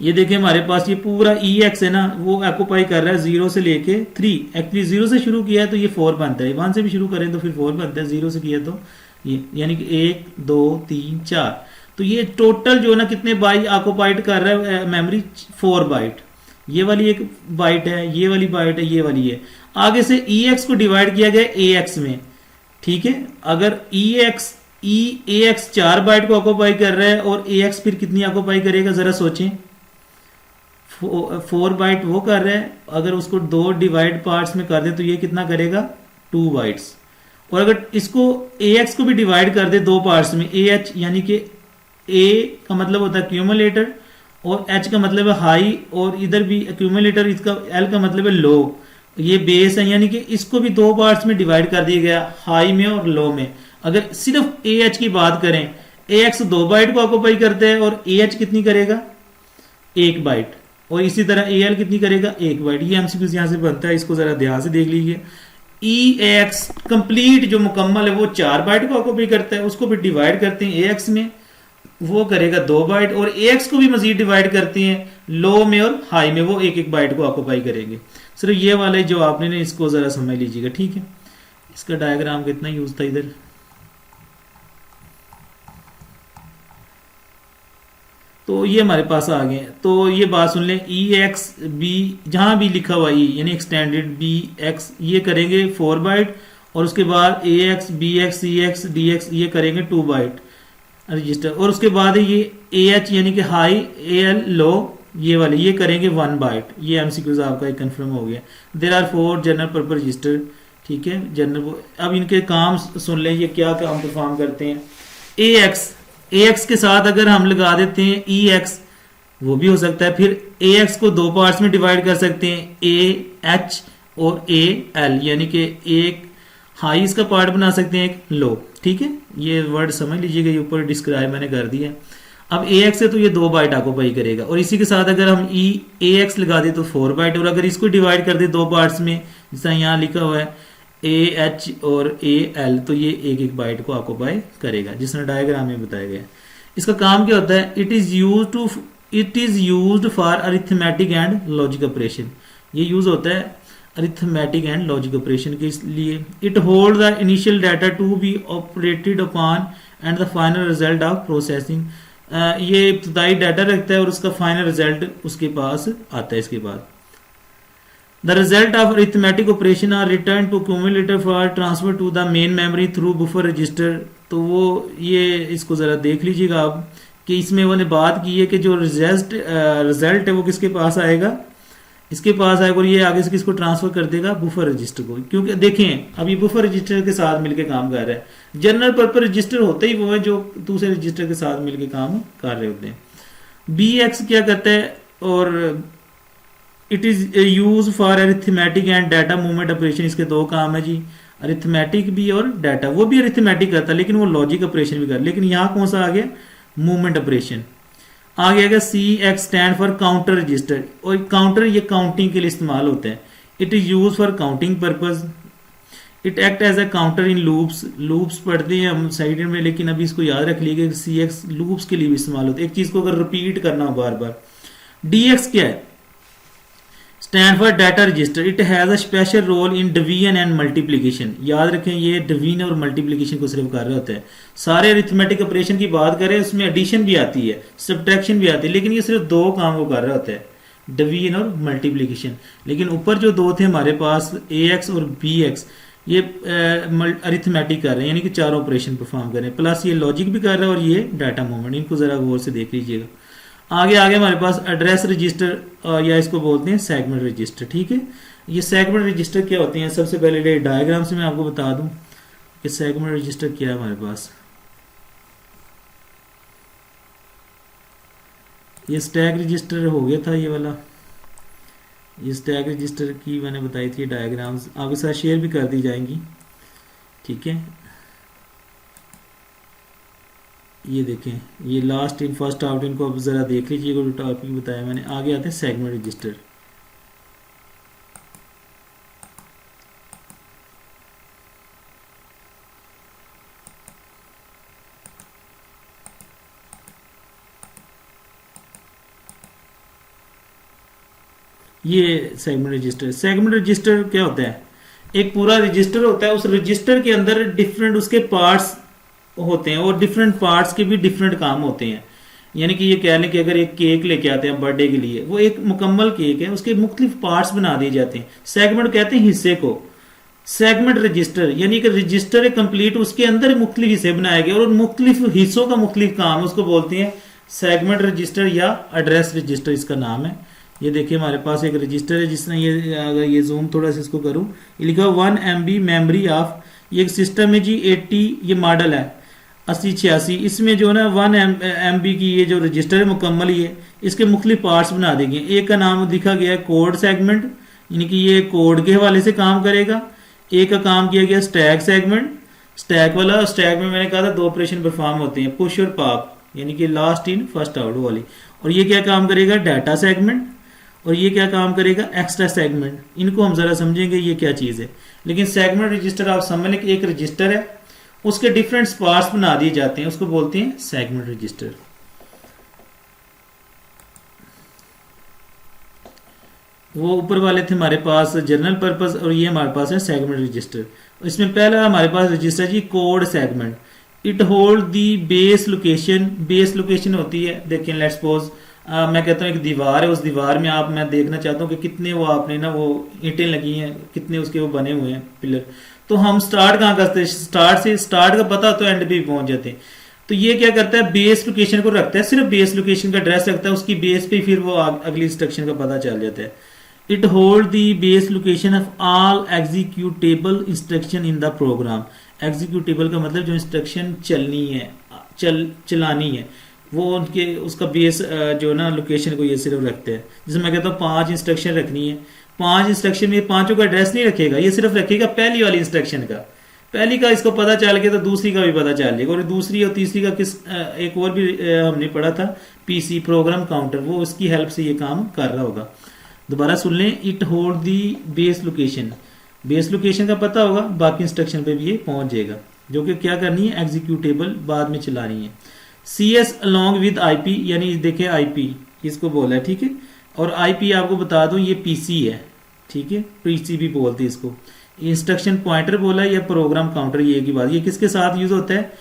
ये देखिए हमारे पास ये पूरा EAX है ना वो ऑक्यूपाई कर रहा है 0 से लेके 3। एक्चुअली 0 से शुरू किया है तो ये 4 बनता है, 1 से भी शुरू करें तो फिर 4 बनता है, 0 से किया तो ये यानी कि 1 2 3 4। तो ये टोटल जो है ना कितने बाइट ऑक्यूपाइड कर रहा है मेमोरी? 4 बाइट। ये वाली एक बाइट है, ये वाली बाइट है, ये वाली है। आगे से EX को डिवाइड किया गया AX में, ठीक है। अगर AX 4 बाइट को ऑक्यूपाई कर रहा है और AX फिर कितनी ऑक्यूपाई करेगा जरा सोचें। 4 बाइट वो कर रहा है, अगर उसको 2 डिवाइड पार्ट्स में कर दे तो ये कितना करेगा? 2 बाइट्स। और अगर इसको AX को भी डिवाइड कर दे 2 पार्ट्स में, AH यानी कि A का मतलब होता है एक्यूमुलेटर और H का मतलब है हाई, और इधर भी एक्यूमुलेटर, इसका L का मतलब है लो। ये बेस है यानी कि इसको भी 2 पार्ट्स में डिवाइड कर दिया गया, हाई में और लो में। अगर सिर्फ AH की बात करें, AX 2 बाइट को ऑक्यूपाई करता है और AH कितनी करेगा? 1 बाइट। और इसी तरह AL कितनी करेगा? 1 बाइट। ये MCQ यहां से बनता है, इसको जरा ध्यान से देख लीजिए। EAX कंप्लीट जो मुकम्मल है वो 4 बाइट को ऑक्यूपाई करता है, उसको भी डिवाइड करते हैं AX में, वो करेगा 2 बाइट। और AX को भी मजीद डिवाइड करते हैं लो में और हाई में, वो 1 बाइट को ऑक्यूपाई करेंगे। सिर्फ ये वाले जो आपने ने इसको जरा समझ लीजिएगा, ठीक है। इसका डायग्राम कितना यूज था इधर। तो ये हमारे पास आ गए। तो ये बात सुन लें, EX B जहां भी लिखा हुआ E यानी एक्सटेंडेड BX ये करेंगे 4 बाइट, और उसके बाद AX BX CX DX ये करेंगे 2 बाइट रजिस्टर। और उसके बाद ये AH यानी कि हाई, AL लो, ये वाले ये करेंगे 1 बाइट। ये MCQs आपका एक कंफर्म हो गया। There are 4 general purpose register, ठीक है। जनरल अब इनके काम सुन लें, ये क्या काम परफॉर्म करते हैं। AX के साथ अगर हम लगा देते हैं EX वो भी हो सकता है। फिर AX को 2 पार्ट्स में डिवाइड कर सकते हैं, AH और AL यानी कि एक हाई इसका पार्ट बना सकते हैं, एक लो, ठीक है। ये वर्ड समझ लीजिएगा, ये ऊपर डिस्क्राइब मैंने कर दिया। अब AX है तो ये 2 बाइट ऑक्यूपाई करेगा, और इसी के साथ अगर हम AX लगा दे तो 4 बाइट, और अगर इसको डिवाइड कर दे 2 पार्ट्स में जिस तरह यहाँ लिखा हुआ है AH और AL, तो ये 1 बाइट को ऑक्यूपाई करेगा जिस तरह डायग्राम में बताया गया। इसका काम क्या होता है? It is used for arithmetic and logic operation. ये यूज होता है अरिथमेटिक एंड लॉजिक ऑपरेशन के लिए। It hold the initial data to be operated upon and the final result of processing. ये इब्तदाई डाटा रखता है और उसका फाइनल रिजल्ट उसके पास आता है इसके बाद। The result of arithmetic operation are return to accumulator for transfer to the main memory through buffer register. तो वो ये इसको ज़रा देख लीजिएगा आप कि इसमें उन्होंने बात की है कि जो रिजल्ट है वो किसके पास आएगा, इसके पास आएगा, और ये आगे से किसको ट्रांसफर कर देगा, बफर रजिस्टर को। क्योंकि देखें अब ये बफर रजिस्टर के साथ मिलकर काम कर रहा है। जनरल पर्पज रजिस्टर होते ही वो है जो दूसरे रजिस्टर के साथ मिलकर काम कर रहे होते हैं। बी एक्स क्या करता है, और it is use for arithmetic and data movement operation. इसके दो काम है जी, अरिथमेटिक भी और डाटा। वो भी अरिथमेटिक करता है लेकिन वो लॉजिक ऑपरेशन भी करता है। लेकिन यहाँ कौन सा आ गया, मूवमेंट ऑपरेशन आ गया। C X stand for counter register, और काउंटर ये काउंटिंग के लिए इस्तेमाल होता है। It is use for counting purpose. It act as a counter in loops. Loops पढ़ते हैं हम साइड में, लेकिन अभी इसको याद रख लीजिए सी एक्स लूप्स के लिए भी इस्तेमाल होता है, एक चीज को अगर रिपीट करना हो बार बार। डी एक्स क्या है, stand for data register. It has a special role in division and multiplication. याद रखें ये डिवीजन और मल्टीप्लीकेशन को सिर्फ कर रहा होता है। सारे अरिथमेटिक ऑपरेशन की बात करें उसमें एडिशन भी आती है, सब्ट्रैक्शन भी आती है, लेकिन ये सिर्फ दो काम को कर रहा होता है, डिवीजन और मल्टीप्लीकेशन। लेकिन ऊपर जो दो थे हमारे पास ए एक्स और बी एक्स, ये अरिथमेटिक कर रहे हैं, यानी कि चारों ऑपरेशन परफॉर्म कर रहे हैं, प्लस ये लॉजिक भी कर रहा है और ये डाटा मूवमेंट। इनको जरा गौर से देख लीजिएगा। आगे हमारे पास एड्रेस रजिस्टर या इसको बोलते हैं सेगमेंट रजिस्टर। ठीक है, ये सेगमेंट रजिस्टर क्या होते हैं, सबसे पहले डायग्राम से मैं आपको बता दूं कि सेगमेंट रजिस्टर क्या है हमारे पास। ये स्टैक रजिस्टर हो गया था, ये वाला, ये स्टैक रजिस्टर की मैंने बताई थी डायग्राम्स, आपके साथ शेयर भी कर दी जाएंगी। ठीक है, ये देखें, ये लास्ट इन फर्स्ट आउट, इनको अब जरा देख लीजिएगा जो टॉपिक बताया मैंने। आगे आते हैं सेगमेंट रजिस्टर। ये सेगमेंट रजिस्टर क्या होता है, एक पूरा रजिस्टर होता है, उस रजिस्टर के अंदर डिफरेंट उसके पार्ट्स होते हैं और डिफरेंट पार्ट्स के भी डिफरेंट काम होते हैं। यानी कि ये कह लें कि अगर एक केक लेके आते हैं बर्थडे के लिए, वो एक मुकम्मल केक है, उसके मुख्तलिफ पार्ट्स बना दिए जाते हैं। सेगमेंट कहते हैं हिस्से को। सेगमेंट रजिस्टर यानी कि रजिस्टर है कंप्लीट, उसके अंदर मुख्तलिफ हिस्से बनाए गए और उन मुख्तलिफ हिस्सों का मुख्तलिफ काम, उसको बोलते हैं सेगमेंट रजिस्टर या एड्रेस रजिस्टर, इसका नाम है। ये देखिए हमारे पास एक रजिस्टर है जिसने ये, अगर ये जूम थोड़ा सा इसको करूं, ये लिखा 1 MB मेमोरी ऑफ, ये एक सिस्टम है जी 80, ये मॉडल है 8086। इसमें जो है ना 1 MB की ये जो रजिस्टर है मुकम्मल ही है, इसके मुख्तलिफ पार्ट्स बना देंगे। एक का नाम लिखा गया है कोड सेगमेंट, यानी कि ये कोड के हवाले से काम करेगा। एक का काम किया गया स्टैक सेगमेंट, स्टैक वाला। स्टैक में मैंने कहा था दो ऑपरेशन परफॉर्म होते हैं, पुश और पॉप, यानी कि लास्ट इन फर्स्ट आउट वाली। और ये क्या काम करेगा, डाटा सेगमेंट। और ये क्या काम करेगा, एक्स्ट्रा सेगमेंट। इनको हम जरा समझेंगे ये क्या चीज है। लेकिन सेगमेंट रजिस्टर आप समझ लें कि एक रजिस्टर है, उसके डिफरेंट पार्ट्स बना दिए जाते हैं, उसको बोलते हैं सेगमेंट रजिस्टर। वो ऊपर वाले थे हमारे पास जनरल पर्पस, और ये हमारे पास है सेगमेंट रजिस्टर। इसमें पहला हमारे पास रजिस्टर जी code segment. It hold the base location. Base location होती है, देखें लेट्स सपोज मैं कहता हूँ एक दीवार है, उस दीवार में आप, मैं देखना चाहता हूँ कि कितने वो आपने ना वो ईंटें लगी हैं, कितने उसके वो बने हुए हैं पिलर। तो हम स्टार्ट कहाँ करते हैं, स्टार्ट का पता तो एंड पे भी पहुंच जाते हैं। तो ये क्या करता है, बेस लोकेशन को रखता है, सिर्फ बेस लोकेशन का एड्रेस रखता है, उसकी बेस पे फिर वो अगली इंस्ट्रक्शन का पता चल जाता है। It hold the base location of all executable instruction in the program. Executable का मतलब जो इंस्ट्रक्शन चलनी है, चलानी है, वो उनके उसका बेस जो ना लोकेशन को ये सिर्फ रखते हैं। जैसे मैं कहता हूँ 5 इंस्ट्रक्शन रखनी है, 5 इंस्ट्रक्शन में 5 का एड्रेस नहीं रखेगा, ये सिर्फ रखेगा पहली वाली इंस्ट्रक्शन का। पहली का इसको पता चल गया तो दूसरी का भी पता चल जाएगा। और दूसरी और तीसरी का किस एक और भी हमने पढ़ा था, पीसी प्रोग्राम काउंटर, वो उसकी हेल्प से ये काम कर रहा होगा। दोबारा सुन लें, it hold the base location. Base location का पता होगा, बाकी इंस्ट्रक्शन पे भी ये पहुंच जाएगा, जो कि क्या करनी है, एग्जीक्यूटेबल बाद में चलानी है। CS अलॉन्ग विद IP, यानी देखिए IP इसको बोला है, ठीक है। और IP आपको बता दूं ये PC है, ठीक है, PC भी बोलते हैं इसको। इंस्ट्रक्शन पॉइंटर बोला है या प्रोग्राम काउंटर, ये की बात। ये किसके साथ यूज होता है,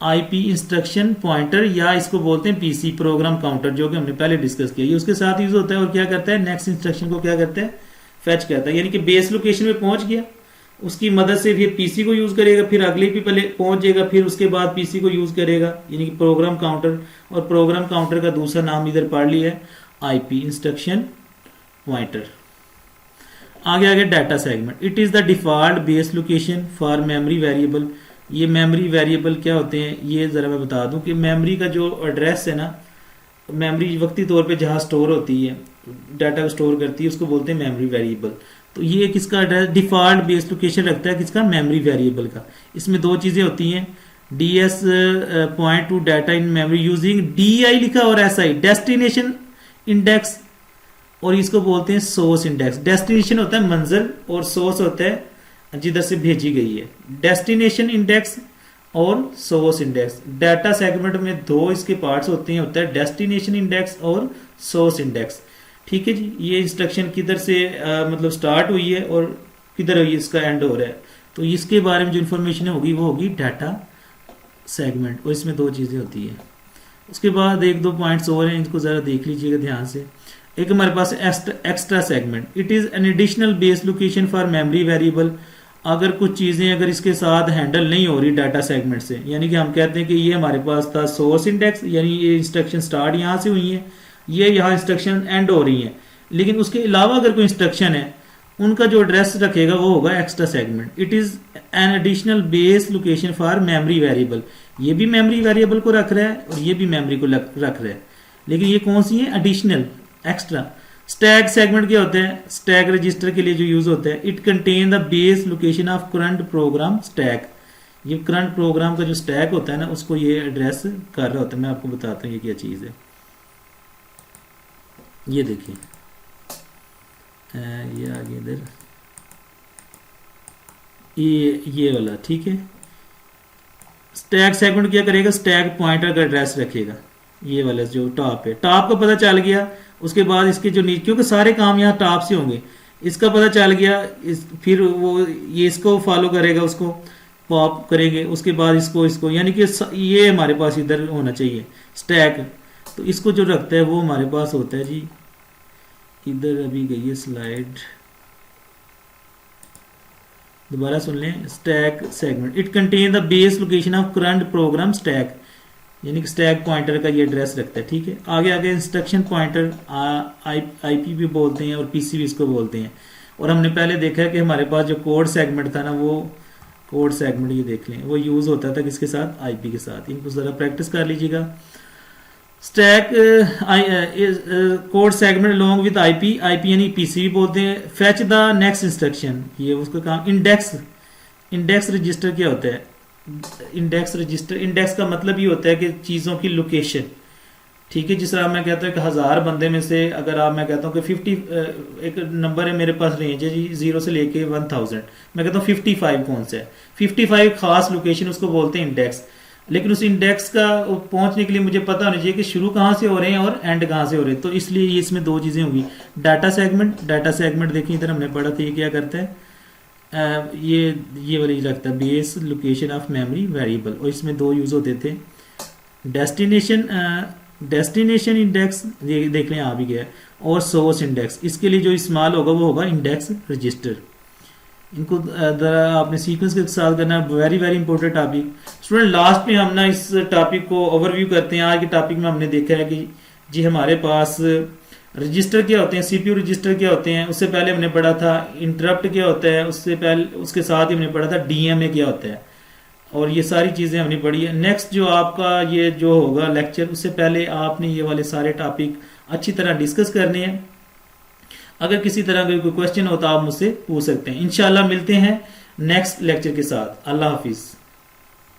IP इंस्ट्रक्शन पॉइंटर, या इसको बोलते हैं PC प्रोग्राम काउंटर, जो कि हमने पहले डिस्कस किया, ये उसके साथ यूज होता है। और क्या करता है, नेक्स्ट इंस्ट्रक्शन को क्या करता है, फेच करता है, यानी कि बेस लोकेशन में पहुंच गया, उसकी मदद से फिर पीसी को यूज करेगा, फिर अगले भी पहले पहुंच जाएगा, फिर उसके बाद पीसी को यूज करेगा, यानी कि प्रोग्राम काउंटर। और प्रोग्राम काउंटर का दूसरा नाम इधर पढ़ लिया है, आईपी इंस्ट्रक्शन पॉइंटर। आगे आगे data segment, it is the default base location for memory variable. ये मेमोरी वेरिएबल क्या होते हैं ये जरा मैं बता दूं कि मेमोरी का जो एड्रेस है ना, मेमोरी वक्ती तौर पे जहाँ स्टोर होती है, डाटा को स्टोर करती है, उसको बोलते हैं मेमोरी वेरिएबल। तो ये किसका एड्रेस डिफॉल्ट बेस लोकेशन रखता है, किसका, मेमोरी वेरिएबल का। इसमें दो चीजें होती हैं, ds point two data in memory using DI लिखा और SI डेस्टिनेशन इंडेक्स, और इसको बोलते हैं सोर्स इंडेक्स। डेस्टिनेशन होता है मंजिल और सोर्स होता है जिधर से भेजी गई है। डेस्टिनेशन इंडेक्स और सोर्स इंडेक्स, डाटा सेगमेंट में दो इसके पार्ट्स होते हैं, होता है डेस्टिनेशन इंडेक्स और सोर्स इंडेक्स। ठीक है जी, ये इंस्ट्रक्शन किधर से मतलब स्टार्ट हुई है और किधर इसका एंड हो रहा है, तो इसके बारे में जो इन्फॉर्मेशन होगी वो होगी डाटा सेगमेंट, और इसमें दो चीजें होती है। उसके बाद एक दो पॉइंट्स और हैं, इनको जरा देख लीजिएगा ध्यान से। एक हमारे पास extra segment, it is an additional base location for memory variable. अगर कुछ चीजें अगर इसके साथ हैंडल नहीं हो रही डाटा सेगमेंट से, यानी कि हम कहते हैं कि ये हमारे पास था सोर्स इंडेक्स, यानी ये इंस्ट्रक्शन स्टार्ट यहाँ से हुई है, ये यहाँ इंस्ट्रक्शन एंड हो रही है, लेकिन उसके अलावा अगर कोई इंस्ट्रक्शन है उनका जो एड्रेस रखेगा वो होगा extra segment. It is an additional base location for memory variable. ये भी मेमोरी वेरिएबल को रख रहा है और ये भी मेमोरी को रख रहा है, लेकिन ये कौन सी है, एडिशनल, एक्स्ट्रा। स्टैक सेगमेंट क्या होते हैं, स्टैक रजिस्टर के लिए जो यूज होता है। It contain the base location of current program stack. ये करंट प्रोग्राम का जो स्टैक होता है ना, उसको ये एड्रेस कर रहा होता है। मैं आपको बताता हूँ ये क्या चीज है। ये देखिए, ये आगे इधर ये वाला, ठीक है। स्टैक सेगमेंट क्या करेगा, स्टैक पॉइंटर का एड्रेस रखेगा, ये वाला जो टॉप है। टॉप का पता चल गया, उसके बाद इसके जो नीचे, क्योंकि सारे काम यहाँ टॉप से होंगे, इसका पता चल गया, फिर वो ये इसको फॉलो करेगा, उसको पॉप करेंगे, उसके बाद इसको यानी कि ये हमारे पास इधर होना चाहिए स्टैक। तो इसको जो रखता है वो हमारे पास होता है जी, इधर अभी गई है स्लाइड, दोबारा सुन लें। Stack segment, it contain the base location of current program stack, यानी कि स्टैक पॉइंटर का ये एड्रेस रखता है, ठीक है। आगे आगे इंस्ट्रक्शन पॉइंटर, आईपी भी बोलते हैं और पीसी भी इसको बोलते हैं। और हमने पहले देखा है कि हमारे पास जो कोड सेगमेंट था ना, वो कोड सेगमेंट ये देख लें, वो यूज होता था किसके साथ, आईपी के साथ। इनको जरा प्रैक्टिस कर लीजिएगा। Stack code segment along with IP, IP यानी पीसी भी बोलते हैं। फेच द नेक्स्ट इंस्ट्रक्शन, ये उसका काम। इंडेक्स रजिस्टर क्या होता है, इंडेक्स रजिस्टर, इंडेक्स का मतलब ये होता है कि चीज़ों की लोकेशन, ठीक है। जिस तरह मैं कहता हूँ कि 1000 बंदे में से अगर मैं कहता हूँ कि 50 एक नंबर है मेरे पास, रेंज है जी 0 से लेके 1000, मैं कहता हूँ 55 कौन सा है, 55 खास लोकेशन, उसको बोलते हैं इंडेक्स। लेकिन उस इंडेक्स का पहुंचने के लिए मुझे पता होना चाहिए कि शुरू कहाँ से हो रहे हैं और एंड कहाँ से हो रहे हैं। तो इसलिए इसमें दो चीज़ें होंगी। डाटा सेगमेंट देखिए इधर हमने पढ़ा था, ये क्या करता है, ये वाली रखता है base location of memory variable, और इसमें दो यूज होते थे। डेस्टिनेशन इंडेक्स, ये देख लें आ भी गया, और सोर्स इंडेक्स। इसके लिए जो इस्तेमाल होगा वो होगा इंडेक्स रजिस्टर। इनको आपने सीक्वेंस के साथ करना, very very important topic. Student last में हम ना इस टॉपिक को ओवरव्यू करते हैं। आज के टॉपिक में हमने देखा है कि जी हमारे पास रजिस्टर क्या होते हैं, सीपीयू रजिस्टर क्या होते हैं। उससे पहले हमने पढ़ा था इंटरप्ट क्या होता है, उससे पहले उसके साथ ही हमने पढ़ा था डीएमए क्या होता है, और ये सारी चीज़ें हमने पढ़ी है। नेक्स्ट जो आपका ये जो होगा लेक्चर, उससे पहले आपने ये वाले सारे टॉपिक अच्छी तरह डिस्कस करने हैं। अगर किसी तरह का कोई क्वेश्चन हो तो आप मुझसे पूछ सकते हैं। इंशाल्लाह मिलते हैं नेक्स्ट लेक्चर के साथ। अल्लाह हाफिज़।